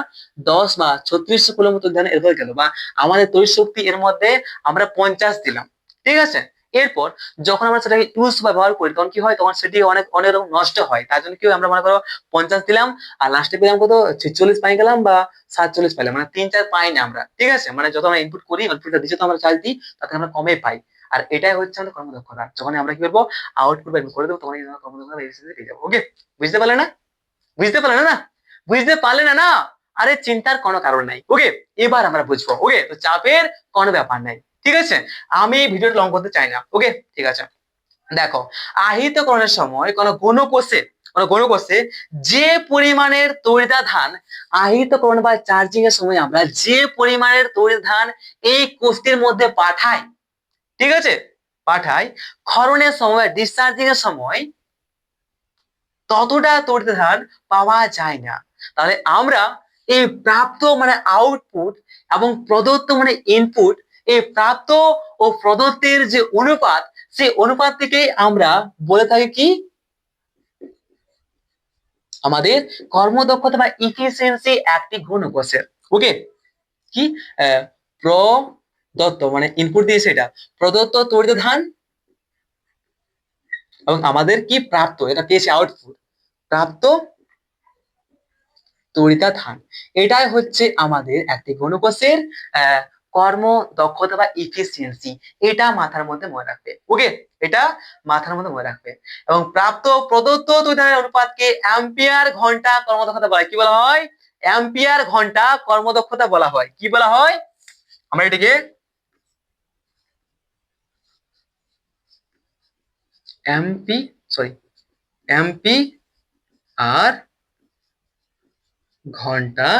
10 বা 3600 কুলম্ব তড়িৎ ধারণ এর হয়ে গেল, বা আমাদের তড়িৎ শক্তি এর মধ্যে আমরা 50 দিলাম, ঠিক আছে। এরপর যখন আমরা সেটাকে ইউজ বা ব্যবহার করি তখন কি হয়, তখন সেটি অনেক অনেক রকম নষ্ট হয়। তার জন্য কি হয়, আমরা মনে করো 50 দিলাম আর লাস্টে পেলাম কত, 46 পাই গেলাম বা 47 পাইলাম, মানে 3-4 পাই না আমরা, ঠিক আছে। মানে যত আমরা ইনপুট করি, আউটপুটটা দিচ্ছে তো আমরা চার্জ দিই, তাতে আমরা কমে পাই। আর এটাই হচ্ছে আমাদের কর্মদক্ষতা। যখন আমরা কি করবো, আউটপুট বের করে দেবো, তখন আমরা কর্মদক্ষতা পেয়ে যাবো। ওকে, বুঝতে পারলে না? বুঝতে পারলে না? বুঝতে পারলে না? না, আরে চিন্তার কোনো কারণ নাই। ওকে, এবার আমরা বুঝবো। ওকে, তো চাপের কোনো ব্যাপার নাই, ঠিক আছে। আমি ভিডিওটা লং করতে চাই না। ওকে, ঠিক আছে। দেখো, আহিতকরণের সময় কোন গণকোষে যে পরিমাণের তড়িতাধান আহিতকরণ বা চার্জিং এর সময় আমরা যে পরিমাণের তড়িতাধান এই কোষটির মধ্যে পাঠাই, ঠিক আছে, পাঠাই, ক্ষরণের সময় ডিসচার্জিং এর সময় ততটা তড়িতাধান পাওয়া যায় না। তাহলে আমরা এই প্রাপ্ত মানে আউটপুট এবং প্রদত্ত মানে ইনপুট, এই প্রাপ্ত ও প্রদত্তের যে অনুপাত, সেই অনুপাত থেকে আমরা বলে থাকি কি, আমাদের কর্মদক্ষতা বা ইফিসিয়েন্সি একটি ঘনকোষের। ওকে, কি প্রদত্ত মানে ইনপুট দিয়েছে, এটা প্রদত্ত তড়িতাধান এবং আমাদের কি প্রাপ্ত, এটা পেয়েছে আউটপুট, প্রাপ্ত তড়িতাধান, এটাই হচ্ছে আমাদের একটি ঘনকোষের কর্ম দক্ষতা বা ইফিসিয়েন্সি। এটা মাথার মধ্যে মনে রাখবে। ওকে, এটা মাথার মধ্যে মনে রাখবে। এবং প্রাপ্ত প্রদত্ত তড়িতাধানের অনুপাতকে অ্যাম্পিয়ার ঘন্টা কর্মদক্ষতা বলা হয়। কি বলা হয়? অ্যাম্পিয়ার ঘন্টা কর্মদক্ষতা বলা হয়। কি বলা হয়? আমরা এটাকে এমপি আর ঘন্টা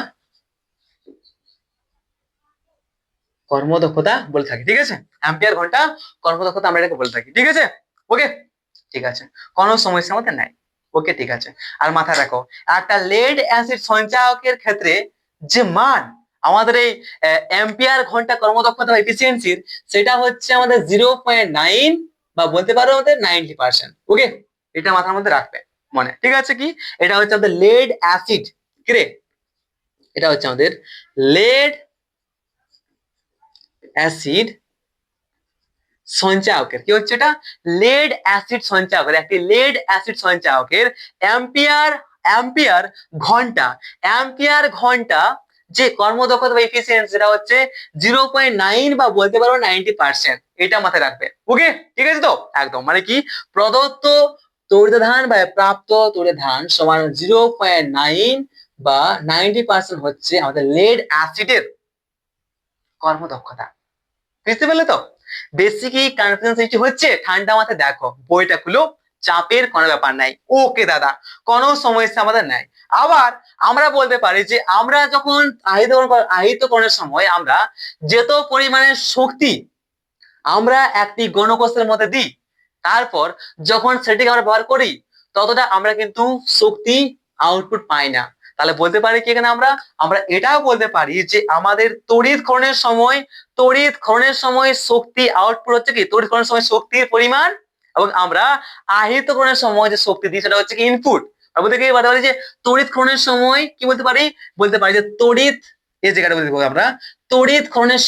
কর্মদক্ষতা বলে থাকি, ঠিক আছে। অ্যাম্পিয়ার ঘন্টা কর্মদক্ষতা আমরা এটাকে বলে থাকি, ঠিক আছে। ওকে, ঠিক আছে, কোনো সমস্যা আমাদের নাই। ওকে, ঠিক আছে। আর মাথায় রাখো, একটা লেড অ্যাসিড সঞ্চায়কের ক্ষেত্রে যে মান আমাদের এই অ্যাম্পিয়ার ঘন্টা কর্মদক্ষতা বা এফিসিয়েন্সির, সেটা হচ্ছে আমাদের 0.9 বা বলতে পারো আমাদের 90%। ওকে, এটা মাথার মধ্যে রাখবে মনে, ঠিক আছে। কি, এটা হচ্ছে আমাদের লেড অ্যাসিড, কি রে, এটা হচ্ছে আমাদের লেড অ্যাসিড সঞ্চায়কের, কি হচ্ছে এটা, লেড অ্যাসিড সঞ্চায়কের, একটি লেড অ্যাসিড সঞ্চায়কের অ্যাম্পিয়ার অ্যাম্পিয়ার ঘন্টা অ্যাম্পিয়ার ঘন্টা যে কর্মদক্ষতা বা এফিসিয়েন্সি, সেটা হচ্ছে 0.9 বা বলতে পারো 90%। এটা মাথায় রাখবে। ওকে, ঠিক আছে তো, একদম। মানে কি, প্রদত্ত তড়িতাধান বা প্রাপ্ত তড়িতাধান সমান 0.9 বা 90% হচ্ছে আমাদের লেড অ্যাসিডের কর্মদক্ষতা। বুঝতে পারলে তো? বেসিকই কনফিউশন সৃষ্টি হচ্ছে? ঠান্ডা মাথায় দেখো, বইটা খুলো, চাপের কোনো ব্যাপার নাই। ওকে দাদা, কোনো সমস্যা আমাদের নাই। আবার আমরা বলতে পারি যে আমরা যখন আহিতকরণের সময় আমরা যত পরিমাণের শক্তি আমরা একটি গণকোষের মধ্যে দিই, তারপর যখন সেটিকে আমরা ব্যবহার করি, ততটা আমরা কিন্তু শক্তি আউটপুট পাই না। তাহলে বলতে পারি কি, এখানে আমরা আমরা এটাও বলতে পারি যে আমাদের তড়িৎক্ষরণের সময় শক্তি আউটপুট হচ্ছে কি, তড়িৎক্ষরণের সময় শক্তির পরিমাণ, এবং আমরা আহিতকরণের সময় যে শক্তি দিই সেটা হচ্ছে কি ইনপুট। বলতে কি বলতে পারি যে তড়িৎক্ষরণের সময় কি বলতে পারি যে এই জায়গাটা বলতে পারি আমরা, তড়িৎক্ষরণের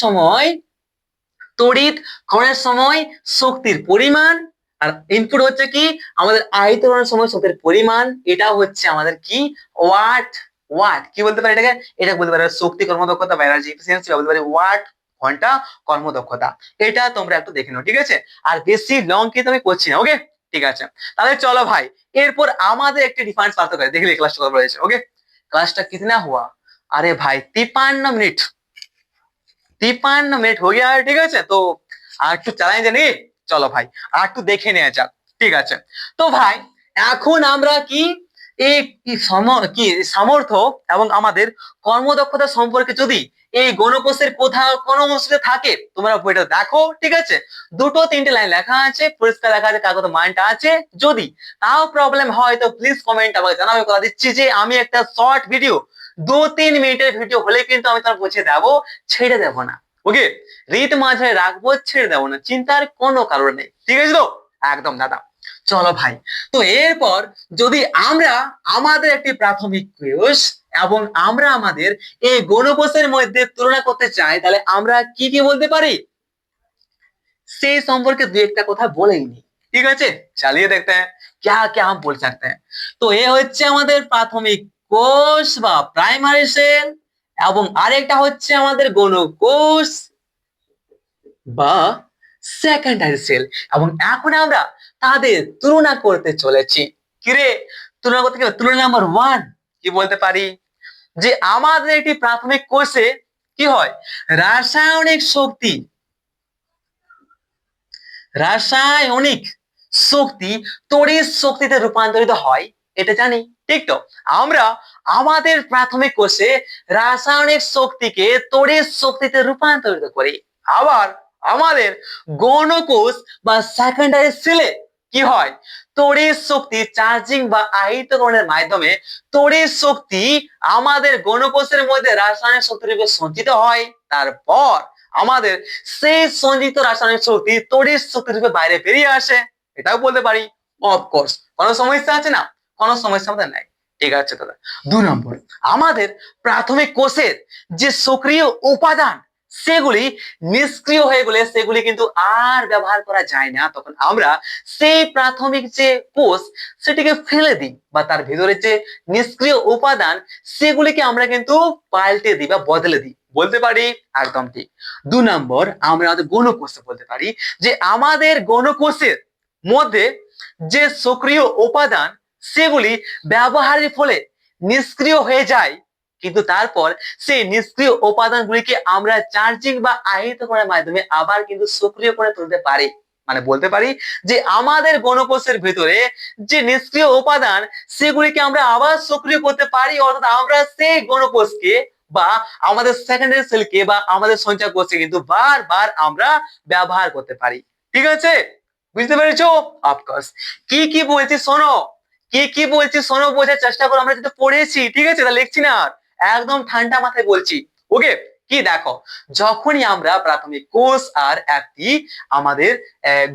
সময় শক্তির পরিমাণ, আর ইনপুট হচ্ছে কি আমাদের আহিতকরণের সময় শক্তির পরিমাণ। এটা হচ্ছে আমাদের কি, ওয়াট। কি বলতে পারি এটাকে, এটা বলতে পারি শক্তি কর্মদক্ষতা বা এনার্জি এফিসিয়েন্সি, বলতে পারি ওয়াট ঘন্টা কর্মদক্ষতা। এটা তোমরা একটু দেখে নাও, ঠিক আছে। আর বেশি লং কিন্তু আমি করছি না। ওকে, ঠিক আছে। তাহলে চলো ভাই, এরপর আমাদের একটি ডিফারেন্স পার্থক্য আছে। দেখলে ক্লাসটা কত রয়েছে। ওকে, ক্লাসটা কিতনা হুয়া, আরে ভাই 53 মিনিট, 53 মিনিট হয়ে গিয়া, ঠিক আছে। তো আর একটু চালাই জানি, চলো ভাই আর একটু দেখে নেওয়া যাক, ঠিক আছে। তো ভাই, এখন আমরা কি এই কি সামর্থ্য এবং আমাদের কর্মদক্ষতা সম্পর্কে যদি এই গণকোষের কোথাও কোনো অংশে থাকে, তোমরা বইটা দেখো, ঠিক আছে। 2-3টে লাইন লেখা আছে, পরিষ্কার লেখা আছে, কাগজে মানটা আছে। যদি তাও প্রবলেম হয় তো প্লিজ কমেন্ট আমাকে জানাবে। কথা দিচ্ছি যে আমি একটা শর্ট ভিডিও, 2-3 মিনিটের ভিডিও হলে কিন্তু আমি তোমার পৌঁছে দেবো, ছেড়ে দেবো না। ওকে, রিট মাঝে রাখবো, ছেড়ে দেবো না, চিন্তার কোনো কারণ নেই, ঠিক আছে তো। একদম দাদা। চলো ভাই, তো এরপর যদি আমরা আমাদের একটি প্রাথমিক কোষ এবং আমরা আমাদের এই গণকোষের মধ্যে তুলনা করতে চাই, তাহলে আমরা কি কি বলতে পারি সেই সম্পর্কে দু একটা কথা বলেই নি। ঠিক আছে, চালিয়ে দেখতে हैं क्या क्या हम बोल सकते हैं। তো এ হচ্ছে আমাদের প্রাথমিক কোষ বা প্রাইমারি সেল, এবং আরেকটা হচ্ছে আমাদের গণকোষ বা সেকেন্ডারি সেল, এবং এখন আমরা তাদের তুলনা করতে চলেছি। কিরে, তুলনা করতে গেলে তুলনা নাম্বার 1 কি বলতে পারি যে আমাদের একটি প্রাথমিক কোষে কি হয়, রাসায়নিক শক্তি রাসায়নিক শক্তি তড়িৎ শক্তিতে রূপান্তরিত হয়, এটা জানি। ঠিক তো, আমরা আমাদের প্রাথমিক কোষে রাসায়নিক শক্তিকে তড়িৎ শক্তিতে রূপান্তরিত করি। আবার আমাদের গণকোষ বা সেকেন্ডারি সেলে কি হয়, তড়িৎ শক্তি চার্জিং বা আহিতকরণের মাধ্যমে তড়িৎ শক্তি আমাদের গণকোষের মধ্যে রাসায়নিক শক্তি রূপে সঞ্চিত হয়। তারপর আমাদের সেই সঞ্চিত রাসায়নিক শক্তি তড়িৎ শক্তি রূপে বাইরে বেরিয়ে আসে, এটাও বলতে পারি। অফকোর্স, কোনো সমস্যা আছে না? কোনো সমস্যা আমাদের নাই। ঠিক আছে দাদা। 2 নম্বর, আমাদের প্রাথমিক কোষের যে সক্রিয় উপাদান সেগুলি নিষ্ক্রিয় হয়ে গেলে সেগুলি কিন্তু আর ব্যবহার করা যায় না, তখন আমরা সেই প্রাথমিক যে কোষ সেটিকে ফেলে দিই, বা তার ভিতরে যে নিষ্ক্রিয় উপাদান সেগুলিকে আমরা কিন্তু পাল্টে দিই বা বদলে দিই, বলতে পারি। একদম ঠিক। 2 নম্বর, আমরা আমাদের গণকোষে বলতে পারি যে আমাদের গণকোষের মধ্যে যে সক্রিয় উপাদান সেগুলি ব্যবহারের ফলে নিষ্ক্রিয় হয়ে যায়, কিন্তু তারপর সেই নিষ্ক্রিয় উপাদানগুলিকে আমরা চার্জিং বা আহিতকরণের মাধ্যমে আবার কিন্তু সক্রিয় করে তুলতে পারি। মানে বলতে পারি যে আমাদের গণকোষের ভিতরে যে নিষ্ক্রিয় উপাদান সেগুলিকে আমরা আবার সক্রিয় করতে পারি, অর্থাৎ আমরা সেই গণকোষকে বা আমাদের সেকেন্ডারি সেলকে বা আমাদের সঞ্চয় কোষকে কিন্তু বারবার আমরা ব্যবহার করতে পারি। ঠিক আছে, বুঝতে পেরেছো? অফকোর্স। কি কি বলছি শোনো, কি কি বলছি শোনো, বোঝার চেষ্টা করো। আমরা যেটা পড়েছি, ঠিক আছে, তা লিখছি না, একদম ঠান্ডা মাথায় বলছি। ওকে, কি দেখো, যখনই আমরা প্রাথমিক কোষ আর একটি আমাদের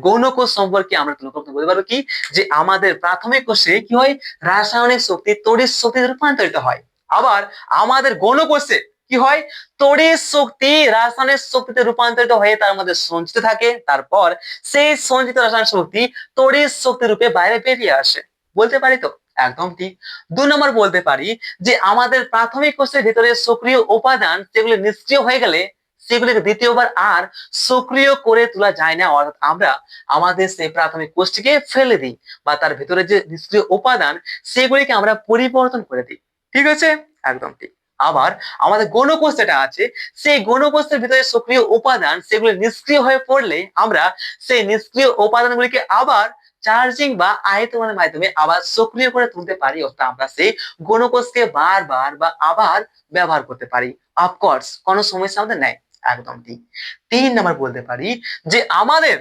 গৌণকোষ সম্পর্কে আমরা তুলনা করতে বলতে পারবো কি, যে আমাদের প্রাথমিক কোষে কি হয়, রাসায়নিক শক্তি তড়িৎ শক্তিতে রূপান্তরিত হয়। আবার আমাদের গৌণকোষে কি হয়, তড়িৎ শক্তি রাসায়নিক শক্তিতে রূপান্তরিত হয়ে তার মধ্যে সঞ্চিত থাকে, তারপর সেই সঞ্চিত রাসায়নিক শক্তি তড়িৎ শক্তি রূপে বাইরে বেরিয়ে আসে, বলতে পারি তো? একদম ঠিক। 2 নম্বর বলতে পারি যে আমাদের প্রাথমিক কোষের ভিতরে সক্রিয় উপাদান সেগুলি নিষ্ক্রিয় হয়ে গেলে সেগুলিকে দ্বিতীয়বার আর সক্রিয় করে তোলা যায় না, অর্থাৎ আমরা আমাদের সেই প্রাথমিক কোষটিকে ফেলে দিই, বা তার ভিতরে যে নিষ্ক্রিয় উপাদান সেগুলিকে আমরা পরিবর্তন করে দিই। ঠিক আছে, একদম ঠিক। আবার আমাদের গণকোষ যেটা আছে, সেই গণকোষের ভিতরে সক্রিয় উপাদান সেগুলি নিষ্ক্রিয় হয়ে পড়লে আমরা সেই নিষ্ক্রিয় উপাদানগুলিকে আবার চার্জিং বা আয়তনের মাধ্যমে আবার সক্রিয় করে তুলতে পারি, অর্থাৎ আমরা সেই গণকোষকে বারবার বা আবার ব্যবহার করতে পারি। অফকোর্স, কোনো সমস্যা আমাদের নাই। একদম ঠিক। 3 নম্বর বলতে পারি যে আমাদের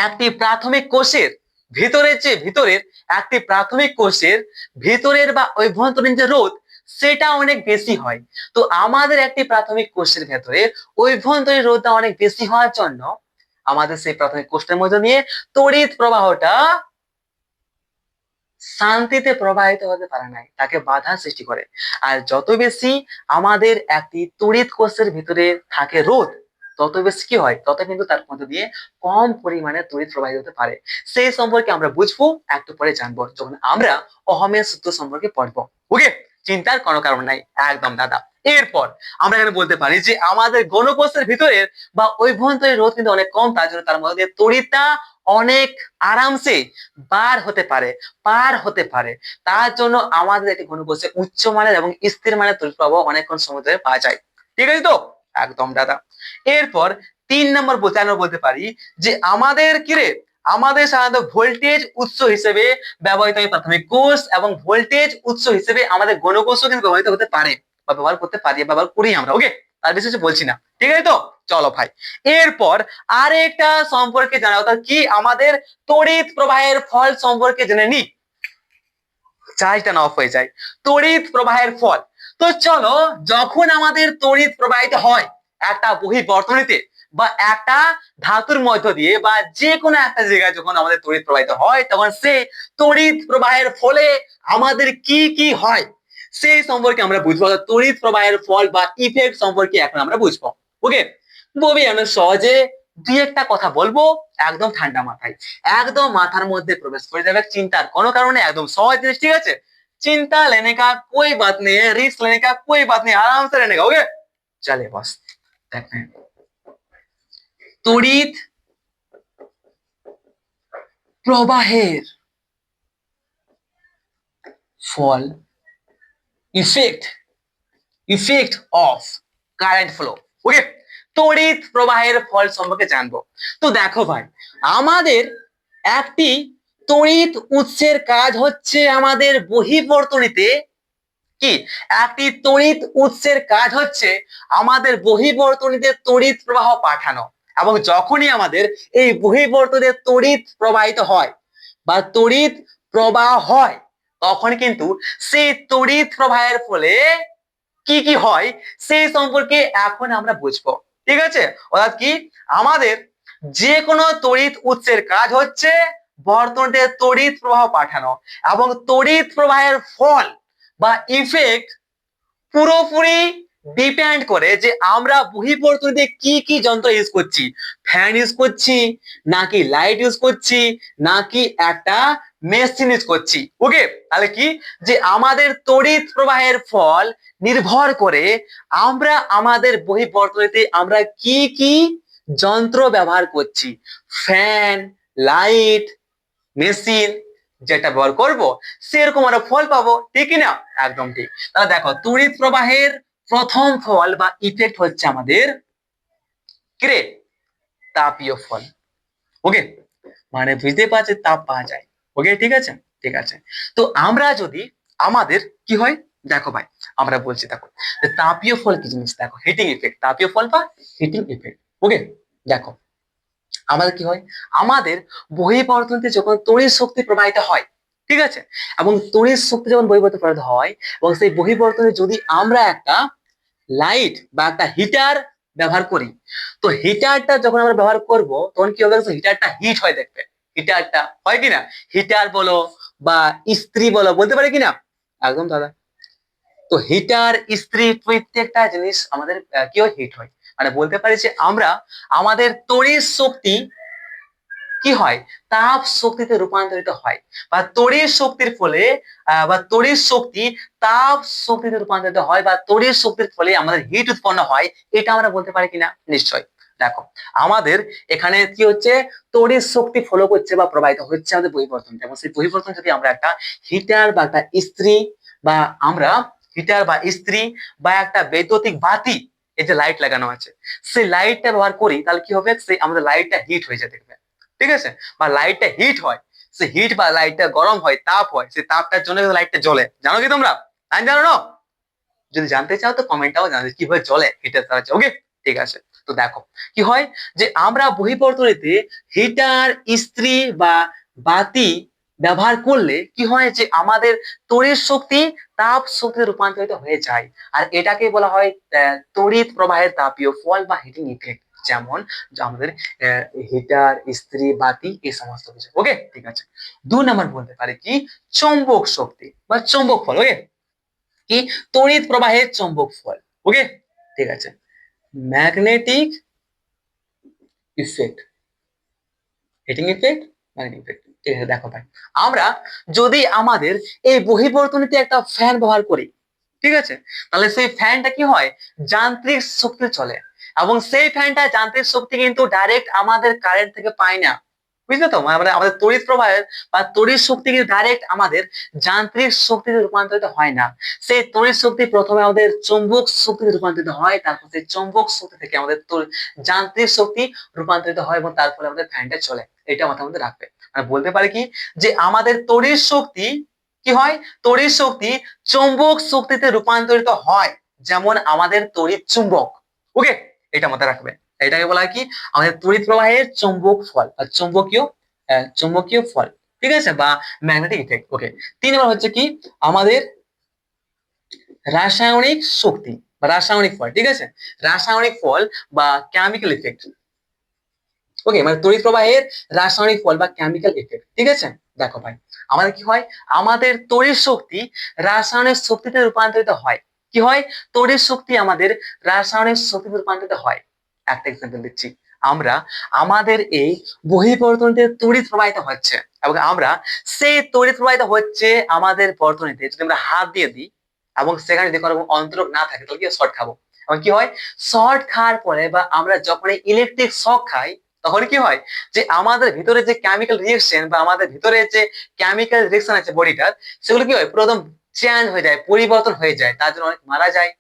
একটি প্রাথমিক কোষের ভিতরের একটি প্রাথমিক কোষের ভিতরের বা অভ্যন্তরীণ যে রোধ সেটা অনেক বেশি হয়। তো আমাদের একটি প্রাথমিক কোষের ভেতরে অভ্যন্তরীণ রোধটা অনেক বেশি হওয়ার জন্য আমাদের সেই প্রাথমিক কোষের মধ্যে নিয়ে তড়িৎ প্রবাহটা শান্তিতে প্রবাহিত হতে পারে না, তাকে বাধা সৃষ্টি করে। আর যত বেশি আমাদের একটি তড়িৎ কোষের ভিতরে থাকে রোধ, তত বেশি কি হয়, তত কিন্তু তার মধ্যে দিয়ে কম পরিমাণে তড়িৎ প্রবাহিত হতে পারে। সেই সম্পর্কে আমরা বুঝবো, একটু পরে জানবো যখন আমরা ওহমের সূত্র সম্পর্কে পড়বো। ওকে, চিন্তার কোনো কারণ নাই। একদম দাদা। এরপর আমরা এখানে বলতে পারি যে আমাদের গণকোষের ভিতরের বা অভ্যন্তরীণ রোধ কিন্তু অনেক কম, তার জন্য তার মধ্যে দিয়ে তড়িৎটা অনেক আরামসে পার হতে পারে। তার জন্য আমাদের একটি গণকোষে উচ্চমানের এবং স্থির মানের তড়িৎ প্রবাহ অনেকক্ষণ সময় ধরে পাওয়া যায়। ঠিক আছে তো? একদম দাদা। এরপর 3 নম্বর আমরা বলতে পারি যে আমাদের কিরে, আমাদের সাধারণত ভোল্টেজ উৎস হিসেবে ব্যবহৃত হয় প্রাথমিক কোষ, এবং ভোল্টেজ উৎস হিসেবে আমাদের গণকোষও কিন্তু ব্যবহৃত হতে পারে বা ব্যবহার করতে পারি, ব্যবহার করি আমরা। ওকে, তার বেশি কিছু বলছি না। ঠিক আছে তো? চলো ভাই, এরপর আরেকটা সম্পর্কে জানা, অর্থাৎ কি, আমাদের তড়িৎ প্রবাহের ফল সম্পর্কে জেনে নি। চার্জটা অফ হয়ে যায়। তড়িৎ প্রবাহের ফল। তো চলো, যখন আমাদের তড়িৎ প্রবাহিত হয় একটা বহিঃবর্তনীতে, বা একটা ধাতুর মধ্য দিয়ে বা যে কোনো একটা জায়গায় যখন আমাদের তড়িৎ প্রবাহিত হয় তখন সেই তড়িৎ প্রবাহের ফলে আমাদের কি কি হয় সেই সম্পর্কে আমরা বুঝবো। তড়িৎ প্রবাহের ফল বা ইফেক্ট সম্পর্কে এখন আমরা বুঝবো। ওকে, ববি আমি সহজে দুই একটা কথা বলবো, একদম ঠান্ডা মাথায়, একদম মাথার মধ্যে প্রবেশ করে যাবে, চিন্তার কোনো কারণে, একদম সহজ জিনিস, ঠিক আছে। चिंता लेने का कोई बात नहीं है, रिस्क लेने का कोई बात नहीं, आराम से रहने का। ओके, चलिए बस देखते हैं। তড়িৎ প্রবাহের ফল, effect, effect of current flow. Okay, তড়িৎ প্রবাহের ফল সম্পর্কে জানবো। তো দেখো ভাই, আমাদের একটি তড়িৎ উৎসের কাজ হচ্ছে আমাদের বহির্বর্তনীতে কি, একটি তড়িৎ উৎসের কাজ হচ্ছে আমাদের বহির্বর্তনীতে তড়িৎ প্রবাহ পাঠানো। এবং যখনই আমাদের এই বহির্বর্তনীতে তড়িৎ প্রবাহিত হয় বা তড়িৎ প্রবাহ হয় তখন কিন্তু সেই তড়িৎ প্রবাহের ফলে কি কি হয় সেই সম্পর্কে এখন আমরা বুঝবো। ঠিক আছে, অর্থাৎ কি, আমাদের যে কোনো তড়িৎ উৎসের কাজ হচ্ছে বর্তনীতে তড়িৎ প্রবাহ পাঠানো, এবং তড়িৎ প্রবাহের ফল বা ইফেক্ট পুরোপুরি ডিপেন্ড করে যে আমরা বহির্বর্তনীতে কি কি যন্ত্র ইউজ করছি, ফ্যান ইউজ করছি নাকি লাইট ইউজ করছি নাকি একটা মেশিন ইউজ করছি। ওকে, তাহলে কি, যে আমাদের তড়িৎ প্রবাহের ফল নির্ভর করে আমরা আমাদের বহির্বর্তনীতে আমরা কি কি যন্ত্র ব্যবহার করছি, ফ্যান, লাইট, মেশিন যেটা ব্যবহার করব সেরকম আমরা ফল পাবো, ঠিক না? একদম ঠিক। তাহলে দেখো, তড়িৎ প্রবাহের প্রথম ফল বা ইফেক্ট হচ্ছে আমাদের কিরে, তাপীয় ফল। ওকে, মানে বুঝতে পারছে তাপ পাওয়া যায়। ওকে, ঠিক আছে, ঠিক আছে। তো আমরা যদি আমাদের কি হয় দেখো ভাই, আমরা বলছি দেখো যে তাপীয় ফল কি জিনিস, দেখো হিটিং ইফেক্ট, তাপীয় ফল বা হিটিং ইফেক্ট। ওকে, দেখো আমাদের কি হয়, আমাদের বহির্বর্তনীতে যখন তড়িৎ শক্তি প্রবাহিত হয়, ঠিক আছে, এবং তড়িৎ শক্তি যখন বহির্বর্তনে প্রবাহিত হয় এবং সেই বহির্বর্তনে যদি আমরা একটা লাইট বা একটা হিটার ব্যবহার করি, তো হিটারটা যখন আমরা ব্যবহার করব তখন কি হবে, হিটারটা হিট হয়, দেখবে হিটারটা হয় কিনা, হিটার বলো বা ইস্ত্রি বলো, বলতে পারি কিনা, একদম দাদা। তো হিটার, ইস্ত্রি, প্রত্যেকটা জিনিস আমাদের কি হয়, হিট হয়। মানে বলতে পারি যে আমরা আমাদের তড়িৎ শক্তি কি হয়, তাপ শক্তিতে রূপান্তরিত হয়, বা তড়িৎ শক্তির ফলে বা তড়িৎ শক্তি তাপ শক্তিতে রূপান্তরিত হয়, বা তড়িৎ শক্তির ফলে আমাদের হিট উৎপন্ন হয়, এটা আমরা বলতে পারি কিনা, নিশ্চয়। দেখো আমাদের এখানে কি হচ্ছে, তড়িৎ শক্তি ফলো করছে বা প্রবাহিত হচ্ছে আমাদের পরিবর্তন, এবং সেই পরিবর্তন যদি আমরা একটা হিটার বা একটা ইস্ত্রি বা আমরা হিটার বা ইস্ত্রি বা একটা বৈদ্যুতিক বাতি, এই যে লাইট লাগানো আছে, সেই লাইটটা ব্যবহার করি, তাহলে কি হবে, সেই আমাদের লাইটটা হিট হয়ে যায়, দেখবে, ঠিক আছে, বা লাইটটা হিট হয়, সে হিট বা লাইটটা গরম হয়, তাপ হয়, সেই তাপটার জন্য লাইটটা জ্বলে, জানো কি তোমরা, জানো না? যদি জানতে চাও তো কমেন্টটাও জানাবে কিভাবে জ্বলে হিটার সাহায্যে। ওকে, ঠিক আছে। তো দেখো কি হয়, যে আমরা বহির্বর্তনীতে হিটার, ইস্ত্রি বা বাতি ব্যবহার করলে কি হয়, যে আমাদের তড়িৎ শক্তি তাপ শক্তিতে রূপান্তরিত হয়ে যায়, আর এটাকে বলা হয় তড়িৎ প্রবাহের তাপীয় ফল বা হিটিং ইফেক্ট। যেমন আমাদের হিটার, ইস্ত্রি, বাতি, এই সমস্ত কিছু। ওকে, ঠিক আছে। 2 নাম্বার বলতে পারে কি, চৌম্বক শক্তি বা চৌম্বক ফল। ওকে, কি, তড়িৎ প্রবাহের চৌম্বক ফল। ওকে, ঠিক আছে। Magnetic effect, heating effect, magnetic effect. ঠিক আছে, দেখো ভাই, আমরা যদি আমাদের এই বহির্বর্তনীতে একটা ফ্যান ব্যবহার করি, ঠিক আছে, তাহলে সেই ফ্যানটা কি হয়, যান্ত্রিক শক্তি চলে, এবং সেই ফ্যানটা যান্ত্রিক শক্তি কিন্তু ডাইরেক্ট আমাদের কারেন্ট থেকে পায় না, বুঝলে তো, মানে আমাদের তড়িৎ প্রবাহের বা তড়িৎ শক্তি কিন্তু ডাইরেক্ট আমাদের যান্ত্রিক শক্তিতে রূপান্তরিত হয় না। সেই তড়িৎ শক্তি প্রথমে আমাদের চৌম্বক শক্তিতে রূপান্তরিত হয়, তারপর সেই চৌম্বক শক্তি থেকে আমাদের যান্ত্রিক শক্তি রূপান্তরিত হয়, এবং তার ফলে আমাদের ফ্যানটা চলে। এটা মাথার মধ্যে রাখবে। মানে বলতে পারি কি, যে আমাদের তড়িৎ শক্তি কি হয়, তড়িৎ শক্তি চৌম্বক শক্তিতে রূপান্তরিত হয়, যেমন আমাদের তড়িৎ চুম্বক। ওকে, এটা মাথায় রাখবে। এটাকে বলা হয় কি, আমাদের তড়িৎ প্রবাহের চৌম্বক ফল বা চৌম্বকীয় ফল, ঠিক আছে, বা ম্যাগনেটিক ইফেক্ট। ওকে, 3 নম্বর হচ্ছে কি, আমাদের রাসায়নিক শক্তি বা রাসায়নিক ফল, ঠিক আছে, রাসায়নিক ফল বা কেমিক্যাল ইফেক্ট। ওকে, মানে তড়িৎ প্রবাহের রাসায়নিক ফল বা কেমিক্যাল এফেক্ট। ঠিক আছে, দেখো ভাই, আমাদের কি হয়, আমাদের তড়িৎ শক্তি রাসায়নিক শক্তিতে রূপান্তরিত হয়। কি হয়, তড়িৎ শক্তি আমাদের রাসায়নিক শক্তিতে রূপান্তরিত হয়। একটা এক্সাম্পল দিচ্ছি, আমরা আমাদের এই বহিঃবর্তনীতে তড়িৎ প্রবাহিত হচ্ছে এবং আমরা সেই তড়িৎ প্রবাহিত হচ্ছে আমাদের বর্তনীতে যদি আমরা হাত দিয়ে দিই এবং সেখানে যদি কোনো অন্তরক না থাকে তাহলে কি শর্ট খাবো। এবং কি হয়, শর্ট খাওয়ার পরে বা আমরা যখন ইলেকট্রিক শক খাই তখন কি হয়, যে আমাদের ভিতরে যে কেমিক্যাল রিয়েকশন বা আমাদের ভিতরে যে কেমিক্যাল রিয়েকশন আছে বডিটার, সেগুলো কি হয় পুরো একদম চেঞ্জ হয়ে যায়, পরিবর্তন হয়ে যায়, তার জন্য অনেক মারা যায়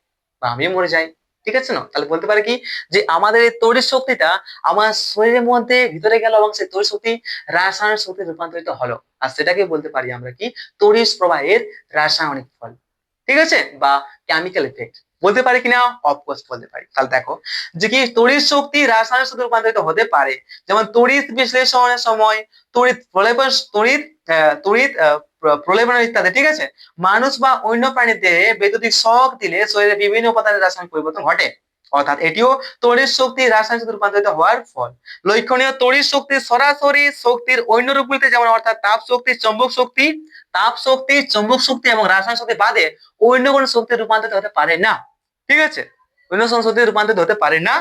বা আমিও মরে যাই। ঠিক আছে না, তাহলে বলতে পারি কি, যে আমাদের এই তড়িৎ শক্তিটা আমার শরীরের মধ্যে ভিতরে গেল এবং সেই তড়িৎ শক্তি রাসায়নিক শক্তি রূপান্তরিত হলো, আর সেটাকে বলতে পারি আমরা কি, তড়িৎ প্রবাহের রাসায়নিক ফল। ঠিক আছে, বা কেমিক্যাল ইফেক্ট বলতে পারি কিনা, অফকোর্স বলতে পারি। তাহলে দেখো, যে কি তড়িৎ শক্তি রাসায়নিক শক্তিতে রূপান্তরিত হতে পারে, যেমন তড়িৎ বিশ্লেষণের সময়, তড়িৎ প্রলেপন, তড়িৎ প্রলেপন ইত্যাদি। ঠিক আছে, মানুষ বা অন্য প্রাণীতে বৈদ্যুতিক শক দিলে শরীরে বিভিন্ন উপাদানের রাসায়নিক পরিবর্তন ঘটে, অর্থাৎ এটিও তড়িৎ শক্তি রাসায়নিক শক্তিতে রূপান্তরিত হওয়ার ফল। লক্ষণীয়, তড়িৎ শক্তি সরাসরি শক্তির অন্য রূপগুলিতে, যেমন অর্থাৎ তাপ শক্তি, চৌম্বক শক্তি, চৌম্বক শক্তি এবং রাসায়নিক শক্তি বাদে অন্য কোনো শক্তিতে রূপান্তরিত হতে পারে না। ঠিক আছে, অন্য কোনো শক্তিতে রূপান্তরিত হতে পারে না।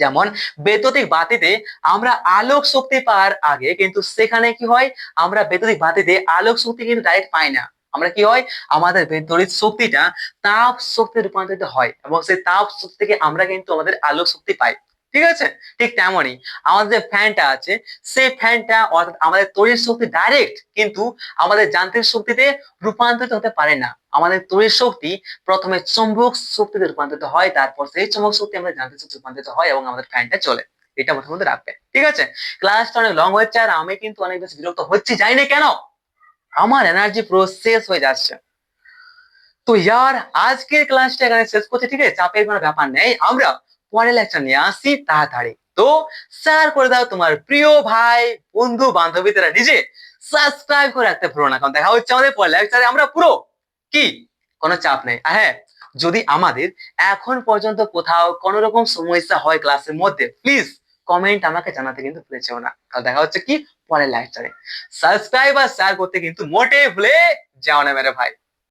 যেমন বৈদ্যুতিক বাতিতে আমরা আলোক শক্তি পাওয়ার আগে কিন্তু সেখানে কি হয়, আমরা বৈদ্যুতিক বাতিতে আলোক শক্তি কিন্তু ডাইরেক্ট পাই না। আমরা কি হয়, আমাদের তড়িৎ শক্তিটা তাপ শক্তিতে রূপান্তরিত হয় এবং সেই তাপ শক্তি থেকে আমরা কিন্তু আমাদের আলোক শক্তি পাই। ঠিক আছে, ঠিক তেমনই আমাদের যে ফ্যানটা আছে, সেই ফ্যানটা অর্থাৎ আমাদের তড়িৎ শক্তি ডাইরেক্ট কিন্তু আমাদের যান্ত্রিক শক্তিতে রূপান্তরিত হতে পারে না। আমাদের তড়িৎ শক্তি প্রথমে চৌম্বক শক্তিতে রূপান্তরিত হয়, তারপর সেই চৌম্বক শক্তি আমাদের যান্ত্রিক শক্তি রূপান্তরিত হয় এবং আমাদের ফ্যানটা চলে। এটা মাথার মধ্যে রাখবে। ঠিক আছে, ক্লাসটা অনেক লং হচ্ছে আর আমি কিন্তু অনেক বেশি বিরক্ত হচ্ছি, জানি না কেন, আমার এনার্জি পুরো শেষ হয়ে যাচ্ছে। তো ইয়ার আজকের ক্লাসটা এখানে শেষ করছি। ঠিক আছে, চাপের কোনো ব্যাপার নেই, আমরা পরের লেকচার নিয়ে আসি তাড়াতাড়ি। তো শেয়ার করে দাও তোমার প্রিয় ভাই বন্ধু বান্ধবীরা, নিজে সাবস্ক্রাইব করে রাখতে ভুলো না, কারণ দেখা হচ্ছে আমাদের পরের লেকচারে। আমরা পুরো কি, কোনো চাপ নেই। আর হ্যাঁ, যদি আমাদের এখন পর্যন্ত কোথাও কোনো রকম সমস্যা হয় ক্লাসের মধ্যে, প্লিজ কমেন্ট আমাকে জানাতে কিন্তু ভুলে যেও না। কারণ দেখা হচ্ছে কি পরের লেকচারে। সাবস্ক্রাইব আর শেয়ার করতে কিন্তু মোটেই ভুলে যাও না মেরে ভাই।